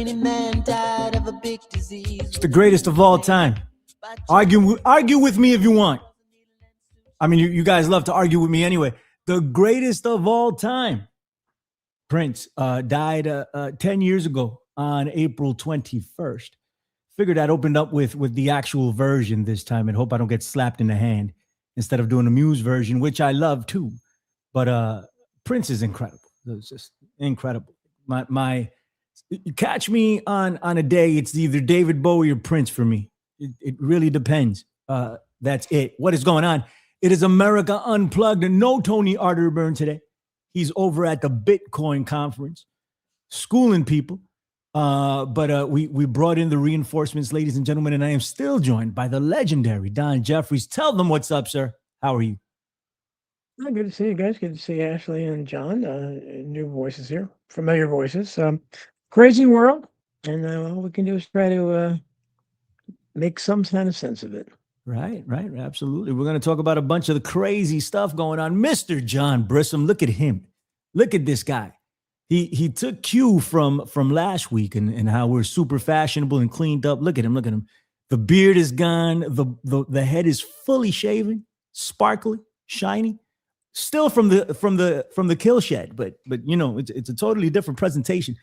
Any man died of a big disease. It's the greatest of all time. Argue with me if you want. I mean, you guys love to argue with me anyway. The greatest of all time. Prince died 10 years ago on April 21st. Figured I'd opened up with the actual version this time and hope I don't get slapped in the hand instead of doing the Muse version, which I love too. But Prince is incredible. It's just incredible. You catch me on a day, it's either David Bowie or Prince for me. It really depends. That's it. What is going on? It is America Unplugged, and no Tony Arterburn today. He's over at the Bitcoin conference, schooling people. But we brought in the reinforcements, ladies and gentlemen, and I am still joined by the legendary Don Jeffries. Tell them what's up, sir. How are you? Good to see you guys. Good to see Ashley and John. New voices here, familiar voices. Crazy world, and all we can do is try to make some kind of sense of it. Right, absolutely. We're going to talk about a bunch of the crazy stuff going on. Mr. John Brissom, look at him. Look at this guy. He took cue from last week and how we're super fashionable and cleaned up. Look at him. The beard is gone. The head is fully shaven, sparkly, shiny. Still from the kill shed, but you know, it's a totally different presentation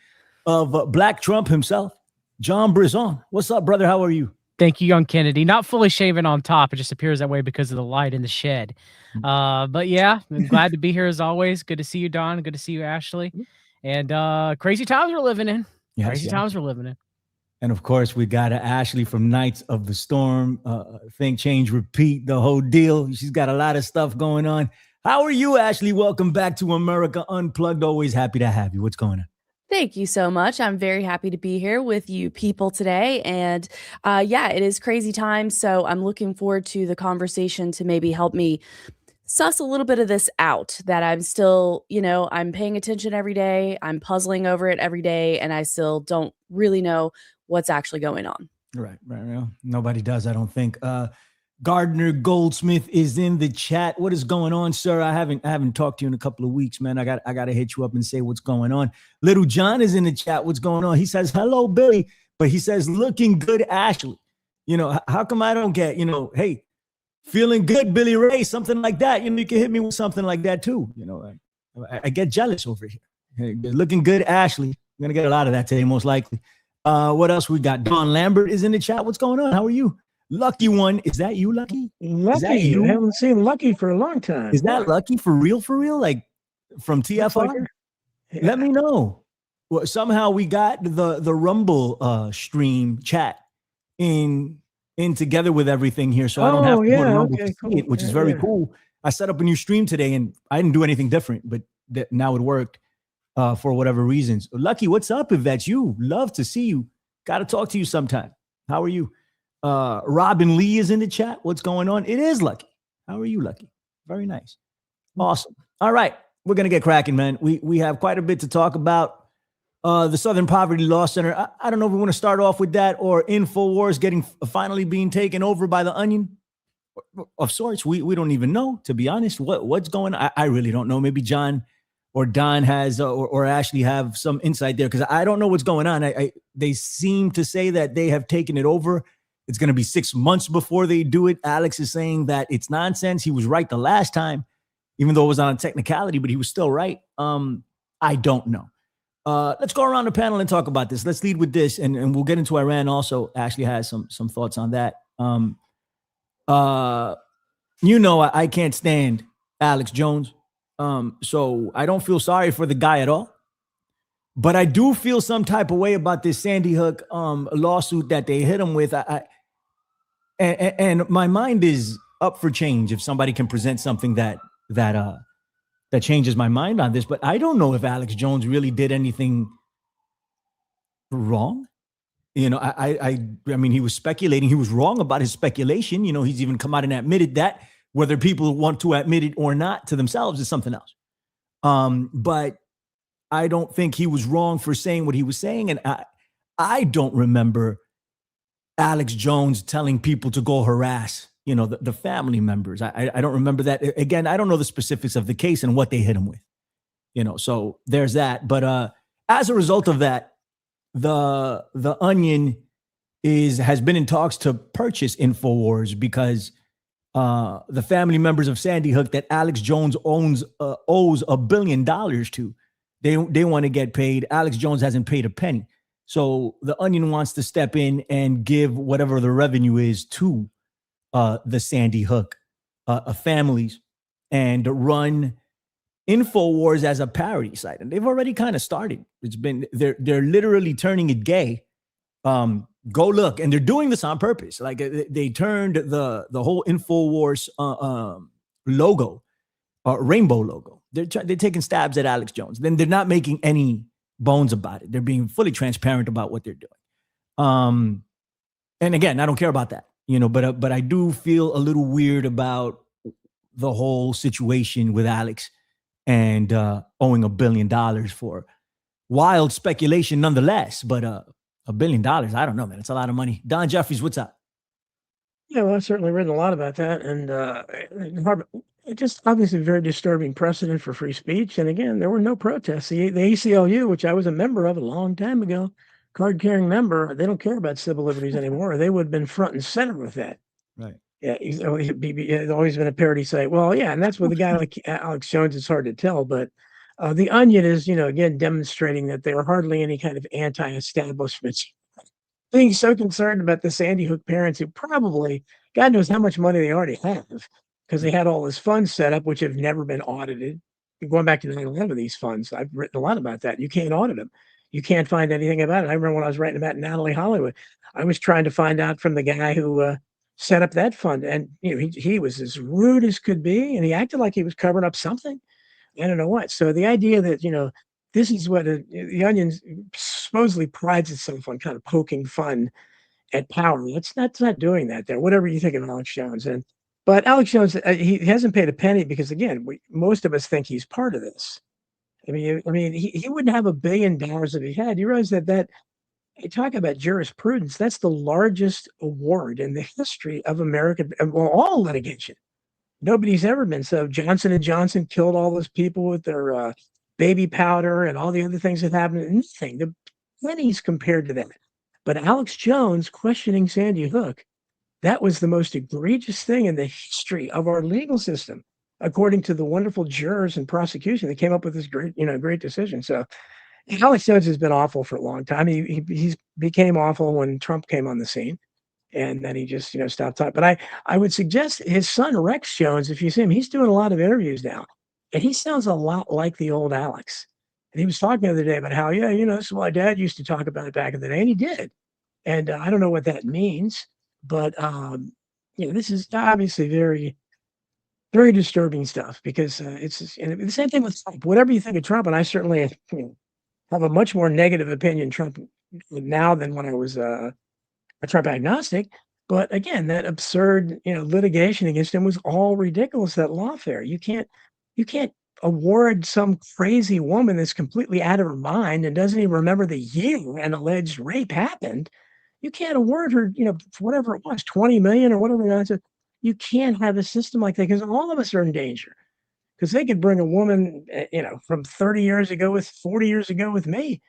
of Black Trump himself, John Brisson. What's up, brother? How are you? Thank you, Young Kennedy. Not fully shaven on top. It just appears that way because of the light in the shed. But yeah, I'm glad to be here as always. Good to see you, Don. Good to see you, Ashley. And crazy times we're living in. Times we're living in. And of course, we got Ashley from Knights of the Storm. Think, Change, Repeat, the whole deal. She's got a lot of stuff going on. How are you, Ashley? Welcome back to America Unplugged. Always happy to have you. What's going on? Thank you so much. I'm very happy to be here with you people today. And yeah, it is crazy times. So I'm looking forward to the conversation to maybe help me suss a little bit of this out, that I'm still, I'm paying attention every day. I'm puzzling over it every day. And I still don't really know what's actually going on. Right. Nobody does, I don't think. Gardner Goldsmith is in the chat. What is going on, sir? I haven't talked to you in a couple of weeks, man. I got to hit you up and say what's going on. Little John is in the chat. What's going on? He says, hello, Billy. But he says, looking good, Ashley. How come I don't get, hey, feeling good, Billy Ray, something like that. You can hit me with something like that too. I get jealous over here. Hey, looking good, Ashley. I'm going to get a lot of that today, most likely. What else we got? Don Lambert is in the chat. What's going on? How are you? Lucky One. Is that you, Lucky? Lucky. You haven't seen Lucky for a long time. Is that Lucky for real? Like from TFR? Yeah. Let me know. Well, somehow we got the Rumble stream chat in together with everything here. So I don't have to go to Rumble to see it, which is very cool. I set up a new stream today and I didn't do anything different, but now it worked for whatever reasons. Lucky, what's up? If that's you, love to see you. Got to talk to you sometime. How are you? Robin Lee is in the chat. What's going on? It is Lucky. How are you, Lucky? Very nice. Awesome. All right. We're going to get cracking, man. We have quite a bit to talk about. The Southern Poverty Law Center. I don't know if we want to start off with that or InfoWars finally being taken over by the Onion of sorts. We don't even know, to be honest, what's going on. I really don't know. Maybe John or Don has or Ashley have some insight there because I don't know what's going on. They seem to say that they have taken it over. It's going to be 6 months before they do it. Alex is saying that it's nonsense. He was right the last time, even though it was on a technicality, but he was still right. I don't know. Let's go around the panel and talk about this. Let's lead with this, and we'll get into Iran also. Ashley has some thoughts on that. I can't stand Alex Jones, so I don't feel sorry for the guy at all. But I do feel some type of way about this Sandy Hook lawsuit that they hit him with. And my mind is up for change if somebody can present something that changes my mind on this. But I don't know if Alex Jones really did anything wrong. I mean, he was speculating. He was wrong about his speculation. He's even come out and admitted that. Whether people want to admit it or not to themselves is something else. But I don't think he was wrong for saying what he was saying. And I don't remember Alex Jones telling people to go harass, the family members. I don't remember that. Again, I don't know the specifics of the case and what they hit him with, so there's that. But as a result of that, the Onion has been in talks to purchase InfoWars because the family members of Sandy Hook that Alex Jones owes $1 billion to, they want to get paid. Alex Jones hasn't paid a penny. So the Onion wants to step in and give whatever the revenue is to the Sandy Hook families and run InfoWars as a parody site. And they've already kind of started. They're literally turning it gay. Go look, and they're doing this on purpose. Like they turned the whole InfoWars logo, rainbow logo. They're taking stabs at Alex Jones. Then they're not making any bones about it. They're being fully transparent about what they're doing. And again, I don't care about that, but I do feel a little weird about the whole situation with Alex and owing $1 billion for wild speculation nonetheless. But $1 billion, I don't know, man. It's a lot of money. Don Jeffries, what's up? Yeah, well, I've certainly written a lot about that, and just obviously a very disturbing precedent for free speech. And again, there were no protests. The ACLU, which I was a member of a long time ago, card-carrying member, they don't care about civil liberties anymore. They would have been front and center with that. Right. Yeah, it's always been a parody site. Well, yeah, and that's with a guy like Alex Jones. It's hard to tell, but the Onion is, again, demonstrating that there are hardly any kind of anti-establishment. Being so concerned about the Sandy Hook parents who probably, God knows how much money they already have, because they had all this funds set up, which have never been audited. Going back to 9/11, these funds, I've written a lot about that. You can't audit them. You can't find anything about it. I remember when I was writing about Natalie Hollywood, I was trying to find out from the guy who set up that fund. And, he was as rude as could be, and he acted like he was covering up something. I don't know what. So the idea that, this is what the Onion supposedly prides itself on, kind of poking fun at power. It's not doing that there, whatever you think of Alex Jones. But Alex Jones, he hasn't paid a penny because, again, most of us think he's part of this. I mean, he wouldn't have $1 billion if he had. You realize that you talk about jurisprudence, that's the largest award in the history of American, well, all litigation. Nobody's ever been so. Johnson & Johnson killed all those people with their baby powder and all the other things that happened. Nothing. The pennies compared to that. But Alex Jones questioning Sandy Hook, that was the most egregious thing in the history of our legal system, according to the wonderful jurors and prosecution that came up with this great decision. So Alex Jones has been awful for a long time. He became awful when Trump came on the scene. And then he just, stopped talking. But I would suggest his son, Rex Jones, if you see him, he's doing a lot of interviews now. And he sounds a lot like the old Alex. And he was talking the other day about how, this is what my dad used to talk about it back in the day. And he did. And I don't know what that means. But, this is obviously very, very disturbing stuff because it's the same thing with Trump. Whatever you think of Trump, and I certainly have a much more negative opinion Trump now than when I was a Trump agnostic, but again, that absurd, litigation against him was all ridiculous. That lawfare, you can't award some crazy woman that's completely out of her mind and doesn't even remember the year an alleged rape happened. You can't award her, for whatever it was, 20 million or whatever. You can't have a system like that because all of us are in danger. Because they could bring a woman, from 30 years ago with 40 years ago with me.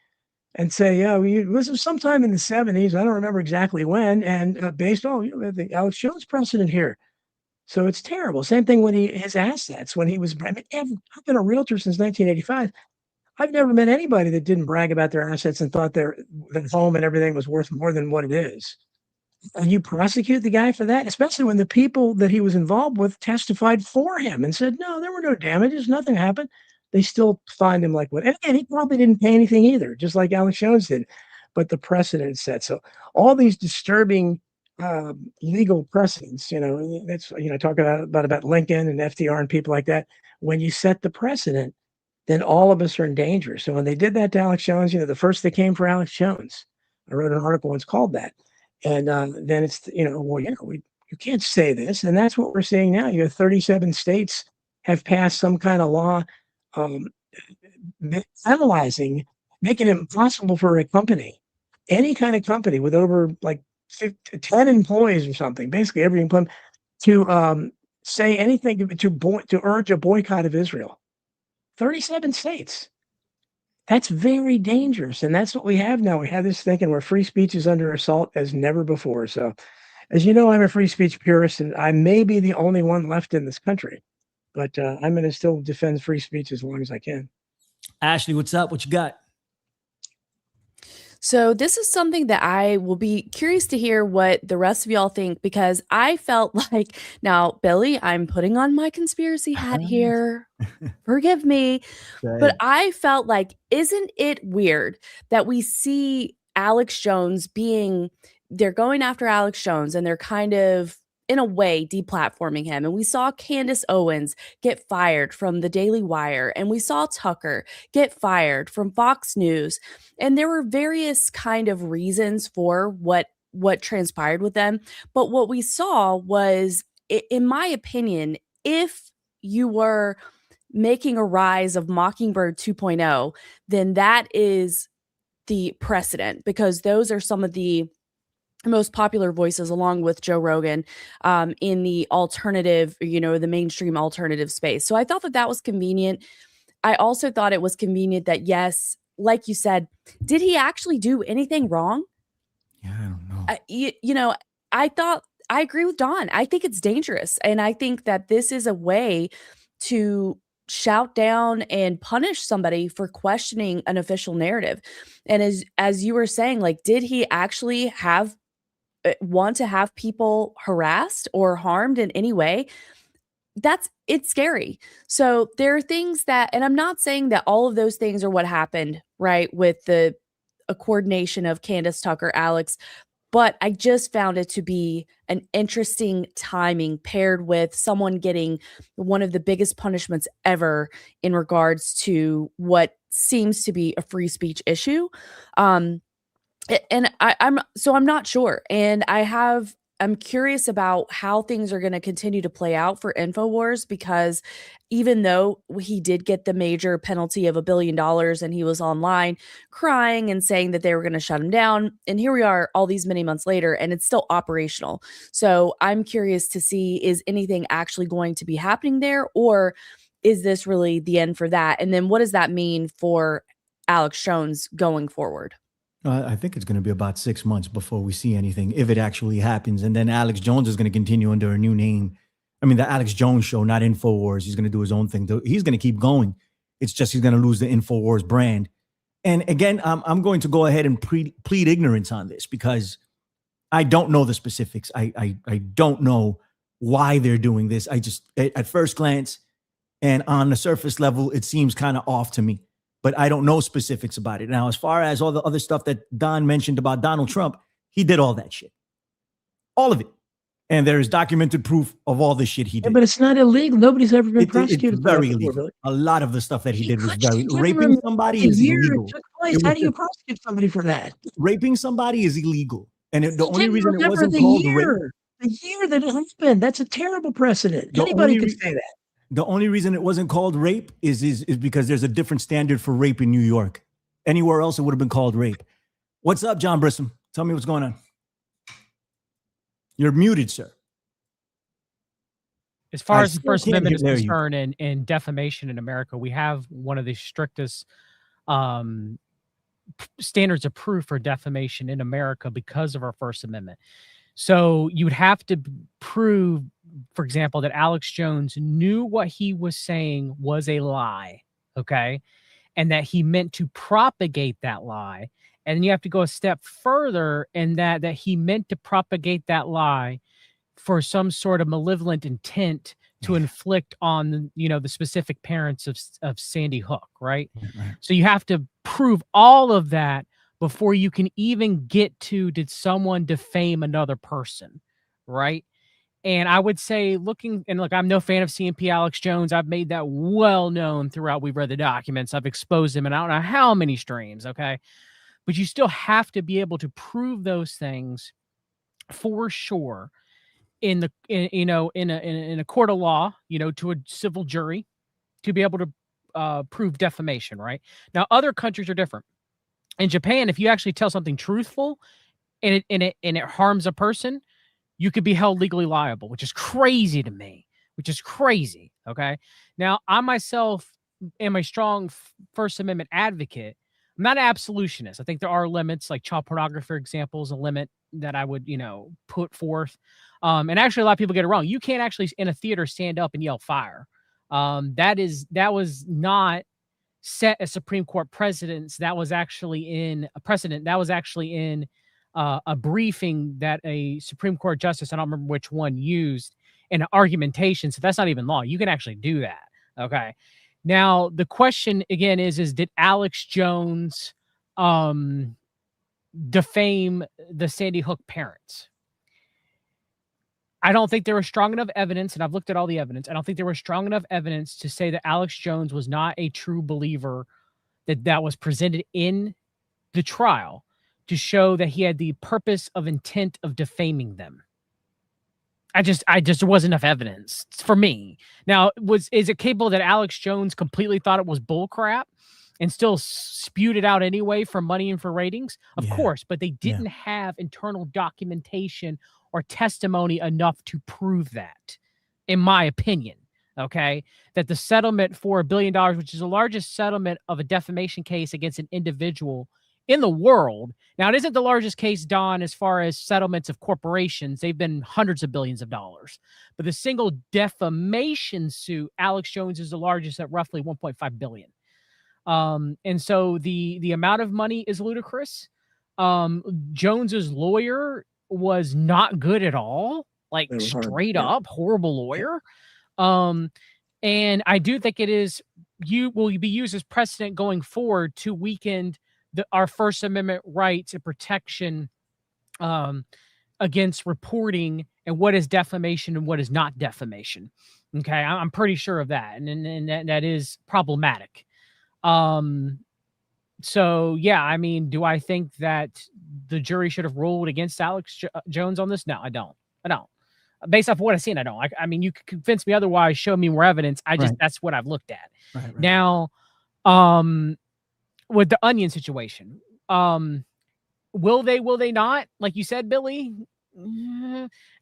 And say, this was sometime in the 70s. I don't remember exactly when. And based on the Alex Jones precedent here. So it's terrible. Same thing when his assets, when he was, I've been a realtor since 1985. I've never met anybody that didn't brag about their assets and thought their home and everything was worth more than what it is. And you prosecute the guy for that, especially when the people that he was involved with testified for him and said, no, there were no damages. Nothing happened. They still find him like what? And he probably didn't pay anything either, just like Alex Jones did. But the precedent is set. So all these disturbing legal precedents, that's talking about Lincoln and FDR and people like that. When you set the precedent, then all of us are in danger. So when they did that to Alex Jones, the first that came for Alex Jones, I wrote an article once called that. And then it's you can't say this, and that's what we're seeing now. 37 states have passed some kind of law. Analyzing, making it impossible for a company, any kind of company with over like 10 employees or something, basically every employee, to say anything to urge a boycott of Israel. 37 states. That's very dangerous. And that's what we have now. We have this thinking where free speech is under assault as never before. So, as you know, I'm a free speech purist, and I may be the only one left in this country, but I'm going to still defend free speech as long as I can. Ashley, what's up? What you got? So this is something that I will be curious to hear what the rest of y'all think, because I felt like, now, Billy, I'm putting on my conspiracy hat here. Forgive me. But I felt like, isn't it weird that we see Alex Jones they're going after Alex Jones and they're kind of, in a way, deplatforming him. And we saw Candace Owens get fired from the Daily Wire, and we saw Tucker get fired from Fox News. And there were various kind of reasons for what transpired with them. But what we saw was, in my opinion, if you were making a rise of Mockingbird 2.0, then that is the precedent, because those are some of the most popular voices, along with Joe Rogan, in the alternative, the mainstream alternative space. So I thought that was convenient. I also thought it was convenient that, yes, like you said, did he actually do anything wrong? Yeah, I don't know. I agree with Don. I think it's dangerous. And I think that this is a way to shout down and punish somebody for questioning an official narrative. And as you were saying, like, did he actually want to have people harassed or harmed in any way? It's scary. So there are things that, and I'm not saying that all of those things are what happened, right, with a coordination of Candace, Tucker, Alex, but I just found it to be an interesting timing paired with someone getting one of the biggest punishments ever in regards to what seems to be a free speech issue. And I'm not sure. And I'm curious about how things are going to continue to play out for InfoWars, because even though he did get the major penalty of $1 billion and he was online crying and saying that they were going to shut him down, and here we are all these many months later and it's still operational. So I'm curious to see, is anything actually going to be happening there, or is this really the end for that? And then what does that mean for Alex Jones going forward? I think it's going to be about 6 months before we see anything, if it actually happens. And then Alex Jones is going to continue under a new name. I mean, the Alex Jones Show, not InfoWars. He's going to do his own thing. He's going to keep going. It's just he's going to lose the InfoWars brand. And again, I'm going to go ahead and plead ignorance on this, because I don't know the specifics. I don't know why they're doing this. I just, at first glance and on the surface level, it seems kind of off to me. But I don't know specifics about it. Now, as far as all the other stuff that Don mentioned about Donald Trump, he did all that shit. All of it. And there is documented proof of all the shit he did. Yeah, but it's not illegal. Nobody's ever been prosecuted. It's very illegal. A lot of the stuff that he did was very... Raping somebody is illegal. How do you prosecute somebody for that? Raping somebody is illegal. And the only reason it wasn't called rape... The year that it happened, that's a terrible precedent. Anybody could say that. The only reason it wasn't called rape is because there's a different standard for rape in New York. Anywhere else, it would have been called rape. What's up, John Brissom? Tell me what's going on. You're muted, sir. As far as the First Amendment is concerned and defamation in America, we have one of the strictest standards of proof for defamation in America because of our First Amendment. So you would have to prove, for example, that Alex Jones knew what he was saying was a lie, okay? And that he meant to propagate that lie. And then you have to go a step further in that he meant to propagate that lie for some sort of malevolent intent to inflict on, the specific parents of Sandy Hook, right? So you have to prove all of that before you can even get to, did someone defame another person, right? And I would say look, I'm no fan of CMP Alex Jones. I've made that well known throughout. We've read the documents. I've exposed him in I don't know how many streams, okay? But you still have to be able to prove those things for sure in a court of law, to a civil jury, to be able to prove defamation, right? Now, other countries are different. In Japan, if you actually tell something truthful and it harms a person, you could be held legally liable, which is crazy to me, okay? Now, I myself am a strong First Amendment advocate, I'm not an absolutionist. I think there are limits, like child pornography, for example, is a limit that I would, put forth. And actually, a lot of people get it wrong. You can't actually in a theater stand up and yell fire. That was not set as Supreme Court precedents. That was actually in a precedent. That was actually in a briefing that a Supreme Court justice, I don't remember which one, used in argumentation. So that's not even law. You can actually do that. Okay. Now the question again is did Alex Jones defame the Sandy Hook parents? I don't think there was strong enough evidence, and I've looked at all the evidence. I don't think there was strong enough evidence to say that Alex Jones was not a true believer that was presented in the trial to show that he had the purpose of intent of defaming them. I just there wasn't enough evidence for me. Now, is it capable that Alex Jones completely thought it was bullcrap and still spewed it out anyway for money and for ratings? Of course, but they didn't have internal documentation or testimony enough to prove that, in my opinion. Okay, that the settlement for $1 billion, which is the largest settlement of a defamation case against an individual in the world. Now, it isn't the largest case, Don, as far as settlements of corporations. They've been hundreds of billions of dollars. But the single defamation suit, Alex Jones is the largest at roughly $1.5 billion. And so the amount of money is ludicrous. Jones's lawyer was not good at all, like straight up horrible lawyer. And I do think will be used as precedent going forward to weaken our First Amendment rights and protection against reporting and what is defamation and what is not defamation. Okay, I'm pretty sure of that, and that is problematic. So yeah, I mean, do I think that the jury should have ruled against Alex Jones on this? No, I don't. Based off of what I've seen, I don't. I mean, you could convince me otherwise. Show me more evidence. That's what I've looked at. Right. Now, with the Onion situation, will they not? Like you said, Billy,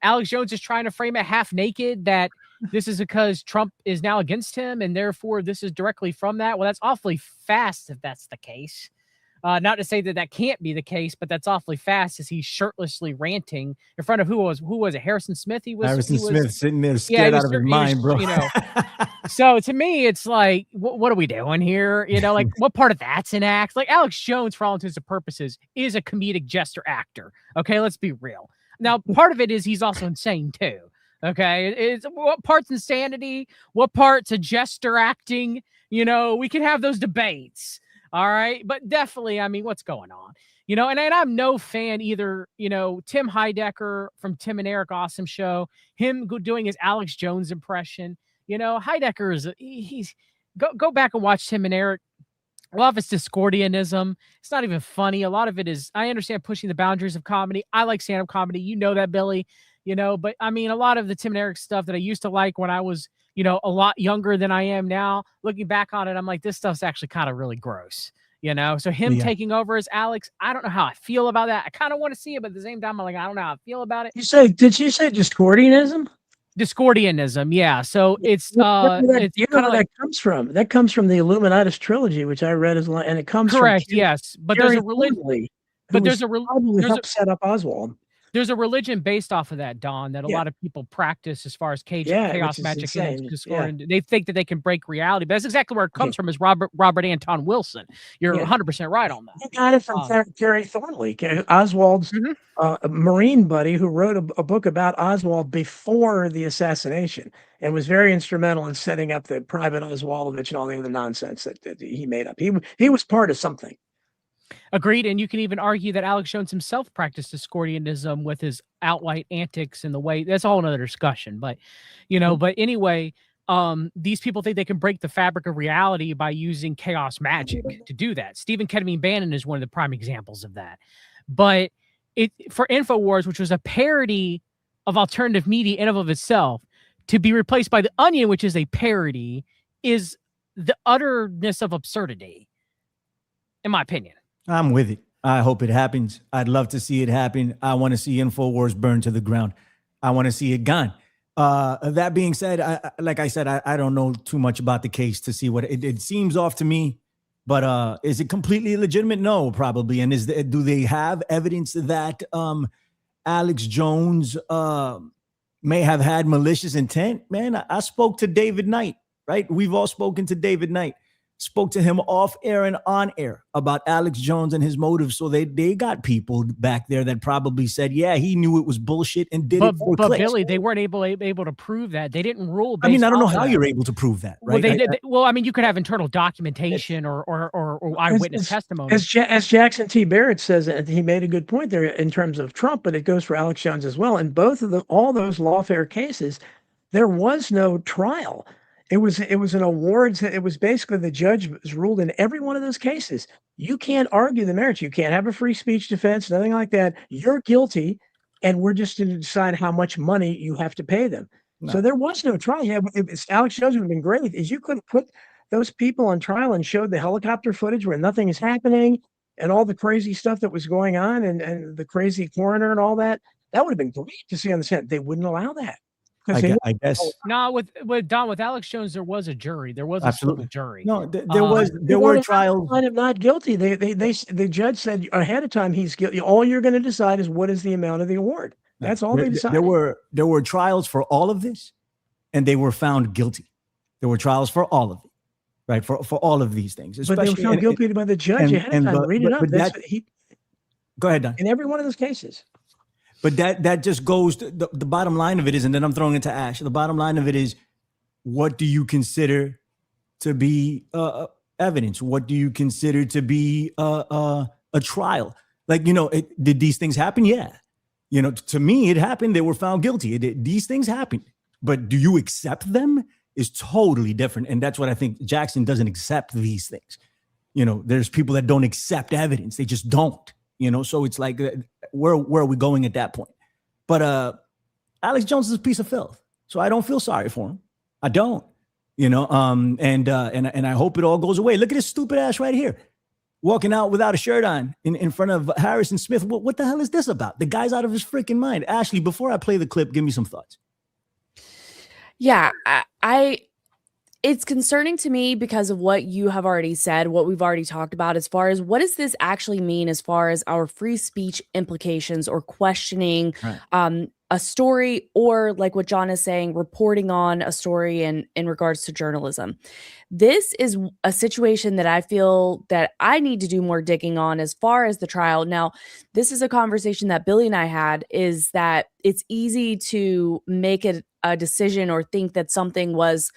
Alex Jones is trying to frame it half naked that this is because Trump is now against him, and therefore this is directly from that. Well, that's awfully fast if that's the case. Not to say that can't be the case, but that's awfully fast as he's shirtlessly ranting in front of who was it? Harrison Smith? Harrison Smith sitting there scared out of his mind, bro. So to me, it's like, what are we doing here? Like what part of that's an act? Like Alex Jones, for all intents and purposes, is a comedic jester actor. Okay, let's be real. Now, part of it is he's also insane too. Okay, it's what part's insanity, what part's a jester acting. We can have those debates. All right. But definitely, I mean, what's going on? And I'm no fan either. Tim Heidecker from Tim and Eric Awesome Show, him doing his Alex Jones impression. Heidecker he's go back and watch Tim and Eric. A lot of it's Discordianism. It's not even funny. A lot of it is, I understand pushing the boundaries of comedy. I like stand-up comedy. You know that, Billy. But I mean, a lot of the Tim and Eric stuff that I used to like when I was a lot younger than I am now, looking back on it, I'm like, this stuff's actually kind of really gross, So him taking over as Alex, I don't know how I feel about that. I kind of want to see it, but at the same time, I'm like, I don't know how I feel about it. Did you say Discordianism? Discordianism, yeah. So it's that comes from? That comes from the Illuminatus trilogy, which I read and it comes correct, from yes. But there's a religion. But there's a helped set up Oswald. There's a religion based off of that, Don, that a lot of people practice as far as chaos magic and Discord. They think that they can break reality, but that's exactly where it comes from. Is Robert Anton Wilson? You're 100% right on that. You got it from Terry Thornley, Oswald's Marine buddy, who wrote a book about Oswald before the assassination, and was very instrumental in setting up the private Oswaldovich and all the other nonsense that he made up. He was part of something. Agreed, and you can even argue that Alex Jones himself practiced Discordianism with his outright antics and the way. That's a whole other discussion, but But anyway, these people think they can break the fabric of reality by using chaos magic to do that. Stephen Ketamine Bannon is one of the prime examples of that. But for Infowars, which was a parody of alternative media in and of itself, to be replaced by the Onion, which is a parody, is the utterness of absurdity, in my opinion. I'm with it. I hope it happens. I'd love to see it happen. I want to see Infowars burned to the ground. I want to see it gone. That being said, like I said, I don't know too much about the case to see what it seems off to me But is it completely illegitimate? No, probably. And do they have evidence that Alex Jones may have had malicious intent? Man, I spoke to David Knight, right? We've all spoken to David Knight. Spoke to him off air and on air about Alex Jones and his motives. So they got people back there that probably said, yeah, he knew it was bullshit and did it for But clicks. Billy, they weren't able to prove that. They didn't rule. I mean, I don't know off how that. you're able to prove that, right? Well, I mean, you could have internal documentation or eyewitness testimony. As Jackson T. Barrett says, and he made a good point there in terms of Trump, but it goes for Alex Jones as well. In both of all those lawfare cases, there was no trial. It was an awards. It was basically the judge was ruled in every one of those cases. You can't argue the merits. You can't have a free speech defense, nothing like that. You're guilty, and we're just going to decide how much money you have to pay them. No. So there was no trial. Yeah, Alex Jones would have been great is you could put those people on trial and showed the helicopter footage where nothing is happening and all the crazy stuff that was going on and the crazy coroner and all that. That would have been great to see on the Senate. They wouldn't allow that. I guess. No, with Alex Jones, there was a jury. There was a civil jury. No, there were trials. Kind of not guilty. The judge said ahead of time he's guilty. All you're going to decide is what is the amount of the award. That's all they decided. There were trials for all of this, and they were found guilty. There were trials for all of it, right? For all of these things. But they were found guilty by the judge ahead of time. Read it up. Go ahead, Don. In every one of those cases. But that just goes to the bottom line of it is, and then I'm throwing it to Ash. The bottom line of it is, what do you consider to be evidence? What do you consider to be a trial? Like, did these things happen? Yeah. To me, it happened. They were found guilty. These things happened. But do you accept them is totally different. And that's what I think Jackson doesn't accept these things. There's people that don't accept evidence. They just don't. So it's like, where are we going at that point? But Alex Jones is a piece of filth, so I don't feel sorry for him. I don't, and I hope it all goes away. Look at this stupid ass right here, walking out without a shirt on in front of Harrison Smith. What the hell is this about? The guy's out of his freaking mind. Ashley, before I play the clip, give me some thoughts. Yeah, it's concerning to me because of what you have already said, what we've already talked about, as far as what does this actually mean as far as our free speech implications or questioning a story, or like what John is saying, reporting on a story in regards to journalism. This is a situation that I feel that I need to do more digging on as far as the trial. Now, this is a conversation that Billy and I had, is that it's easy to make a decision or think that something was,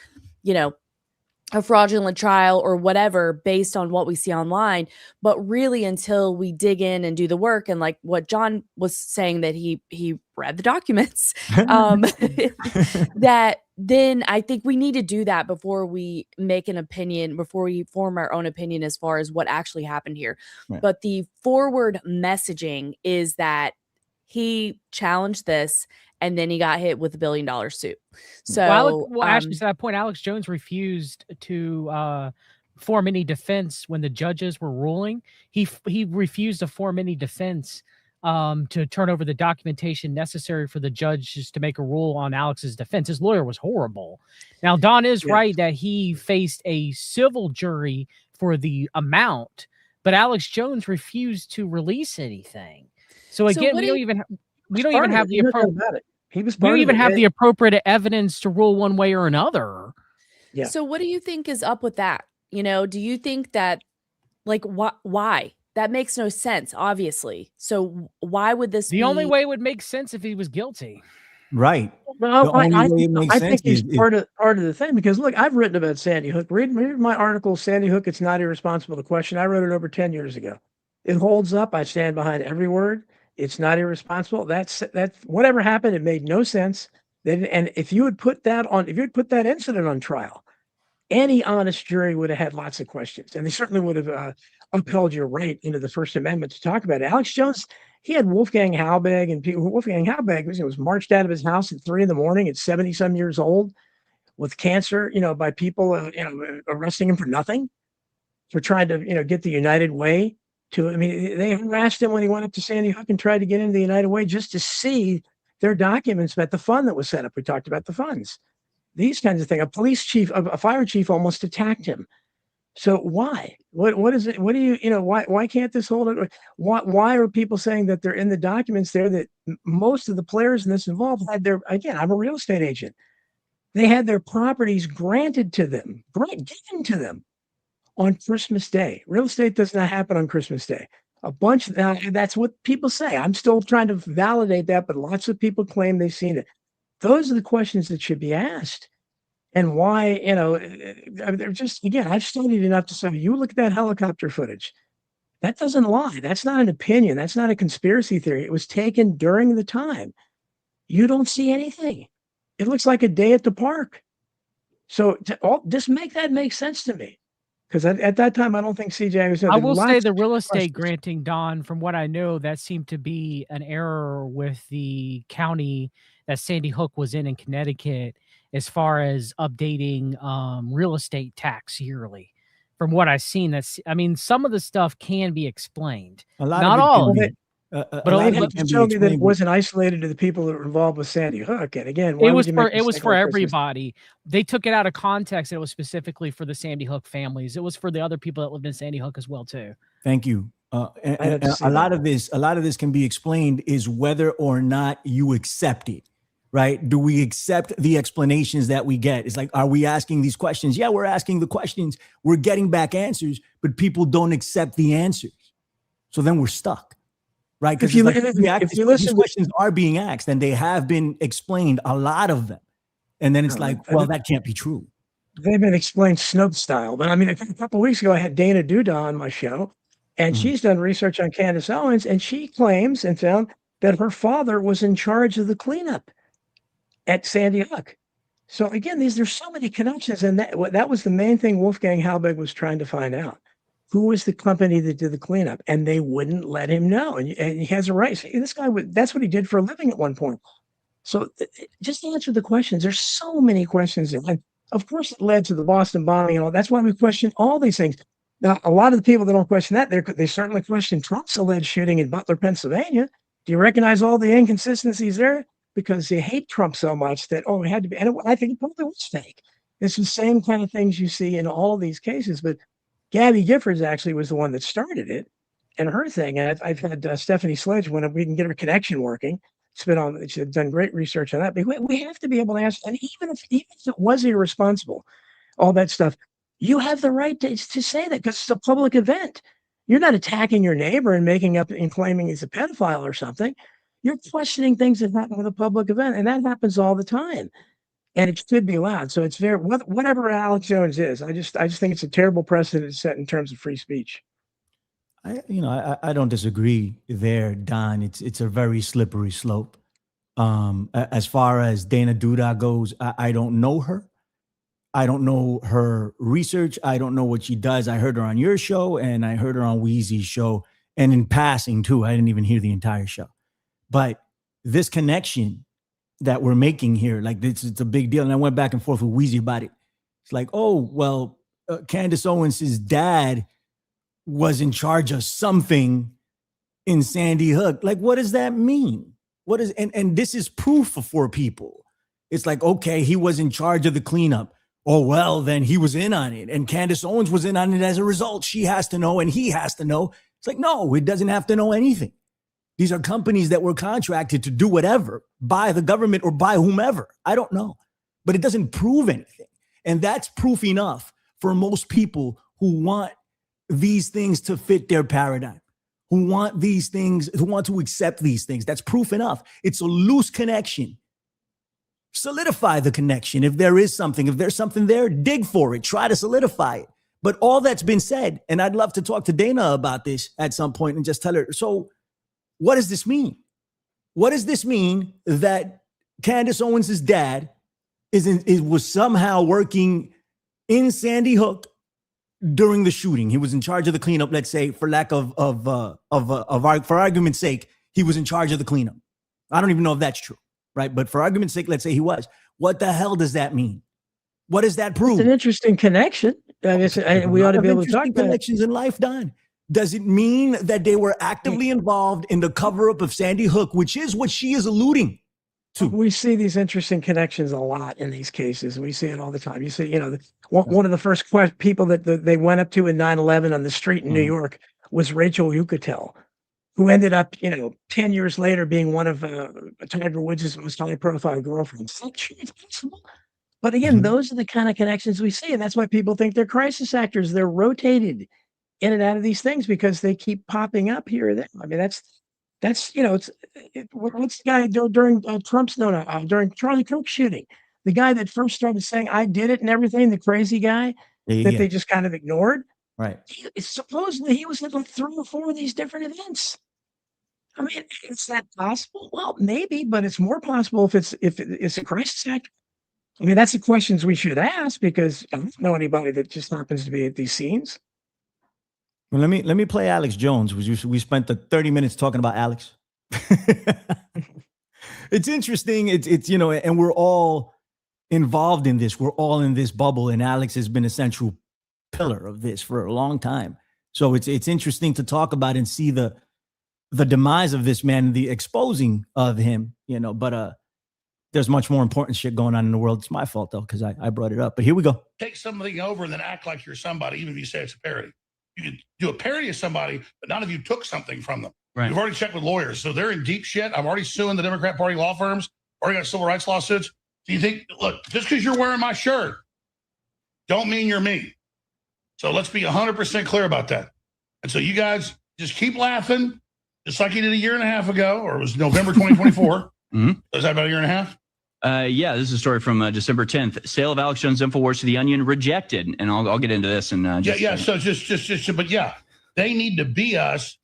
a fraudulent trial or whatever based on what we see online. But really, until we dig in and do the work, and like what John was saying, that he read the documents, that then I think we need to do that before we make an opinion, before we form our own opinion as far as what actually happened here. Right. But the forward messaging is that he challenged this, and then he got hit with $1 billion suit. So, actually, to that point, Alex Jones refused to form any defense when the judges were ruling. He refused to form any defense to turn over the documentation necessary for the judges to make a rule on Alex's defense. His lawyer was horrible. Now, Don is right that he faced a civil jury for the amount, but Alex Jones refused to release anything. So again, we don't even have the appropriate. He was. We don't even have the appropriate evidence to rule one way or another. Yeah. So what do you think is up with that? Do you think that, like, why? That makes no sense, obviously. So why would this? The only way it would make sense if he was guilty. Right. Well, I think he's part of the thing, because look, I've written about Sandy Hook. Read my article, Sandy Hook, It's Not Irresponsible to Question. I wrote it over 10 years ago. It holds up. I stand behind every word. It's not irresponsible. That's whatever happened. It made no sense. And if you had put that incident on trial, any honest jury would have had lots of questions, and they certainly would have upheld your right into the First Amendment to talk about it. Alex Jones, he had Wolfgang Halbig and people. Wolfgang Halbig was marched out of his house at 3 a.m. at 70-some years old with cancer, by people arresting him for nothing, for trying to get the United Way. They harassed him when he went up to Sandy Hook and tried to get into the United Way just to see their documents about the fund that was set up. We talked about the funds, these kinds of things. A police chief, a fire chief almost attacked him So why? What is it? What do you know? Why can't this hold it? Why are people saying that they're in the documents there that most of the players in this involved had their, again, I'm a real estate agent. They had their properties granted to them, given to them on Christmas Day. Real estate does not happen on Christmas Day. A bunch, that's what people say. I'm still trying to validate that, but lots of people claim they've seen it. Those are the questions that should be asked. And why, they're just, again, I've studied enough to say, you look at that helicopter footage, that doesn't lie. That's not an opinion. That's not a conspiracy theory. It was taken during the time. You don't see anything. It looks like a day at the park. So just make that make sense to me. Because at that time, I don't think CJ was. I will say the real estate granting, Don, from what I know, that seemed to be an error with the county that Sandy Hook was in Connecticut, as far as updating real estate tax yearly. From what I've seen, I mean, some of the stuff can be explained. Not all of it. But showed me that it wasn't isolated to the people that were involved with Sandy Hook. And again, it was for everybody. They took it out of context. It was specifically for the Sandy Hook families. It was for the other people that lived in Sandy Hook as well too. Thank you. And a lot of this can be explained is whether or not you accept it. Right? Do we accept the explanations that we get? It's like, are we asking these questions? Yeah, we're asking the questions. We're getting back answers, but people don't accept the answers. So then we're stuck. Right? Because these questions are being asked and they have been explained, a lot of them. And then it's like, well, that can't be true. They've been explained Snoop style. But I mean, a couple of weeks ago, I had Dana Duda on my show, and she's done research on Candace Owens, and she claims and found that her father was in charge of the cleanup at Sandy Hook. So again, there's so many connections, and that was the main thing Wolfgang Halbig was trying to find out. Who was the company that did the cleanup? And they wouldn't let him know. And he has a right. This guy that's what he did for a living at one point. So just answer the questions. There's so many questions. And of course, it led to the Boston bombing and all. That's why we question all these things. Now, a lot of the people that don't question that, they certainly question Trump's alleged shooting in Butler, Pennsylvania. Do you recognize all the inconsistencies there? Because they hate Trump so much that, it had to be. And I think it probably was fake. It's the same kind of things you see in all of these cases. But Gabby Giffords actually was the one that started it, and her thing. And I've had Stephanie Sledge, when we can get her connection working. She's done great research on that. But we have to be able to ask, and even if it was irresponsible, all that stuff, you have the right to say that because it's a public event. You're not attacking your neighbor and making up and claiming he's a pedophile or something. You're questioning things that happen at a public event, and that happens all the time. And it should be allowed. So it's very, whatever Alex Jones is, I just think it's a terrible precedent set in terms of free speech. I don't disagree there, Don. It's a very slippery slope. As far as Dana Duda goes, I don't know her. I don't know her research. I don't know what she does. I heard her on your show and I heard her on Wheezy's show, and in passing too. I didn't even hear the entire show. But this connection that we're making here, like it's a big deal. And I went back and forth with Wheezy about it. It's like, oh, well, Candace Owens' dad was in charge of something in Sandy Hook. Like, what does that mean? And this is proof for people. It's like, okay, he was in charge of the cleanup. Oh, well, then he was in on it. And Candace Owens was in on it as a result. She has to know and he has to know. It's like, no, it doesn't have to know anything. These are companies that were contracted to do whatever by the government or by whomever. I don't know, but it doesn't prove anything. And that's proof enough for most people who want these things to fit their paradigm, who want these things, who want to accept these things. That's proof enough. It's a loose connection. Solidify the connection. If there is something, if there's something there, dig for it, try to solidify it. But all that's been said, and I'd love to talk to Dana about this at some point and just tell her, so what does this mean? What does this mean that Candace Owens' dad was somehow working in Sandy Hook during the shooting? He was in charge of the cleanup, let's say, for lack of for argument's sake, he was in charge of the cleanup. I don't even know if that's true, right? But for argument's sake, let's say he was. What the hell does that mean? What does that prove? It's an interesting connection. We ought to be able to talk about connections in life, Don. Does it mean that they were actively involved in the cover-up of Sandy Hook, which is what she is alluding? Two. We see these interesting connections a lot in these cases. We see it all the time. You see, one of the first people that they went up to in 9/11 on the street in New York was Rachel Yucatel, who ended up, 10 years later being one of Tiger Woods' most high-profile girlfriends. It's possible. But again, those are the kind of connections we see, and that's why people think they're crisis actors. They're rotated in and out of these things because they keep popping up here or there. I mean, that's what's the guy during Trump's during Charlie Kirk shooting, the guy that first started saying I did it and everything, the crazy guy that they just kind of ignored. Right. Supposedly he was at like 3 or 4 of these different events. I mean, is that possible? Well, maybe, but it's more possible if it's a crisis actor. I mean, that's the questions we should ask because I don't know anybody that just happens to be at these scenes. Well, let me play Alex Jones. We spent the 30 minutes talking about Alex. It's interesting. It's and we're all involved in this. We're all in this bubble, and Alex has been a central pillar of this for a long time. So it's interesting to talk about and see the demise of this man, the exposing of him. But there's much more important shit going on in the world. It's my fault though, because I brought it up. But here we go. Take something over and then act like you're somebody, even if you say it's a parody. You can do a parody of somebody, but none of you took something from them. Right. You've already checked with lawyers, so they're in deep shit. I'm already suing the Democrat Party law firms. Already got civil rights lawsuits. Do you think, look, just because you're wearing my shirt, don't mean you're me. So let's be 100% clear about that. And so you guys just keep laughing, just like you did a year and a half ago, or it was November 2024. Was that about a year and a half? Yeah, this is a story from December 10th. Sale of Alex Jones Infowars to the Onion rejected, and I'll get into this. And So just, but yeah, they need to be us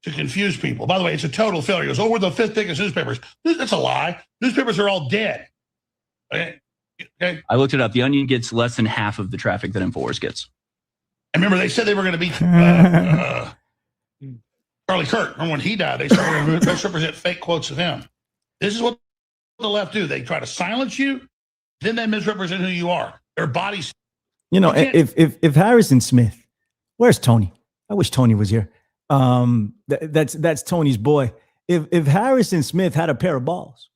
to confuse people. By the way, it's a total failure. It goes, we're the 5th biggest newspapers. That's a lie. Newspapers are all dead. Okay. I looked it up. The Onion gets less than half of the traffic that Infowars gets. I remember they said they were going to beat Charlie Kirk. Remember when he died? They said they were going to misrepresent fake quotes of him. This is what the left do. They try to silence you, then they misrepresent who you are. Their bodies. If Harrison Smith, where's Tony? I wish Tony was here. That's Tony's boy. If Harrison Smith had a pair of balls,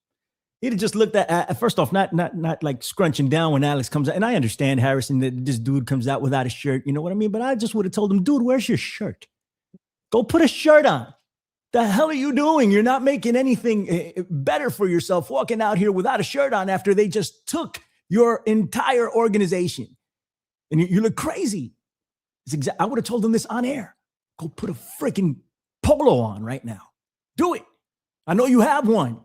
he'd have just looked at first off, not like scrunching down when Alex comes out. And I understand Harrison that this dude comes out without a shirt. You know what I mean? But I just would have told him, dude, where's your shirt? Go put a shirt on. The hell are you doing? You're not making anything better for yourself walking out here without a shirt on after they just took your entire organization. And you look crazy. I would have told them this on air. Go put a freaking polo on right now. Do it. I know you have one.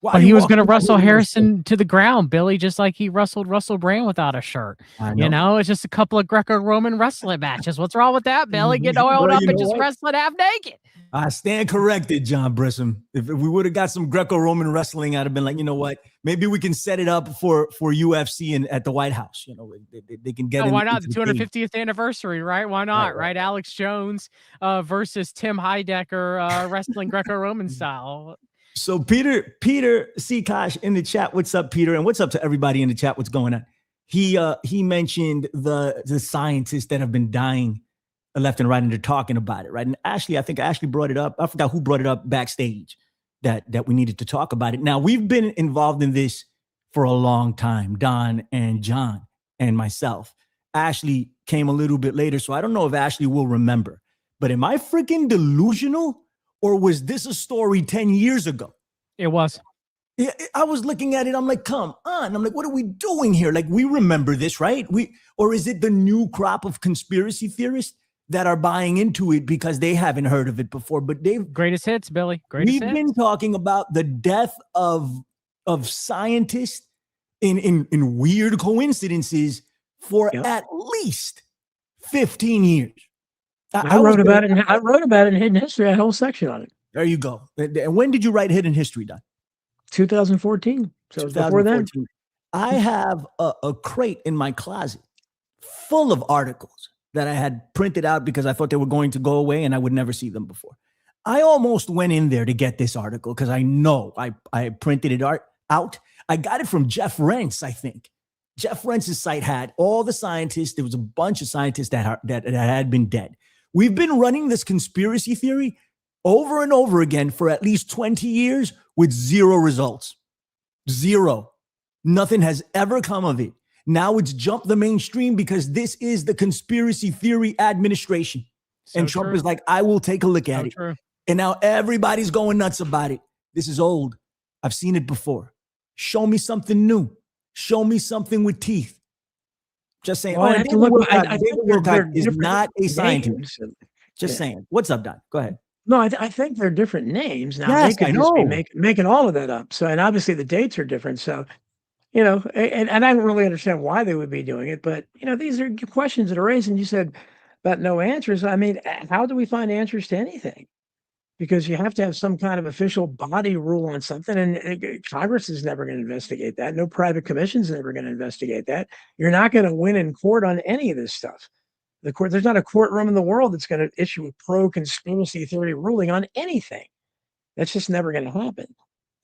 But he was going to wrestle Harrison to the ground, Billy, just like he wrestled Russell Brand without a shirt. It's just a couple of Greco-Roman wrestling matches. What's wrong with that, Billy? Get oiled up and just wrestling half naked. I stand corrected, John Brissom. If we would have got some Greco-Roman wrestling, I'd have been like, you know what? Maybe we can set it up for UFC and at the White House. They can get. Why not? The 250th anniversary, right? Why not? Right? Alex Jones versus Tim Heidecker wrestling Greco-Roman style. So Peter Seakosh in the chat. What's up, Peter? And what's up to everybody in the chat? What's going on? He mentioned the scientists that have been dying left and right, and they're talking about it, right? And Ashley, I think Ashley brought it up. I forgot who brought it up backstage that we needed to talk about it. Now, we've been involved in this for a long time, Don and John and myself. Ashley came a little bit later, so I don't know if Ashley will remember. But am I freaking delusional? Or was this a story 10 years ago? It was. Yeah, I was looking at it. I'm like, come on. I'm like, what are we doing here? Like, we remember this, right? Or is it the new crop of conspiracy theorists that are buying into it because they haven't heard of it before? But greatest hits, Billy. We've been talking about the death of scientists in weird coincidences for at least 15 years. I wrote about it in Hidden History. I had a whole section on it. There you go. And when did you write Hidden History, Don? 2014. So it was before then. I have a crate in my closet full of articles that I had printed out because I thought they were going to go away and I would never see them before. I almost went in there to get this article because I know I printed it out. I got it from Jeff Rentz, I think. Jeff Rentz's site had all the scientists. There was a bunch of scientists that had been dead. We've been running this conspiracy theory over and over again for at least 20 years with zero results. Zero. Nothing has ever come of it. Now it's jumped the mainstream because this is the conspiracy theory administration. So and Trump true. is like, I will take a look at So it. true. And now everybody's going nuts about it. This is old. I've seen it before. Show me something new. Show me something with teeth. Just saying. Well, I and have to David look. Wilcock, I David think they're Wilcock is different not a scientist. names. Just Yeah. saying. What's up, Don? Go ahead. No, I think they're different names now. Yes, They I could just be know. making all of that up. So, and obviously the dates are different. So, and I don't really understand why they would be doing it. But these are questions that are raised. And you said about no answers. I mean, how do we find answers to anything? Because you have to have some kind of official body rule on something, and Congress is never going to investigate that. No private commission's never going to investigate that. You're not going to win in court on any of this stuff. There's not a courtroom in the world that's going to issue a pro-conspiracy theory ruling on anything. That's just never going to happen.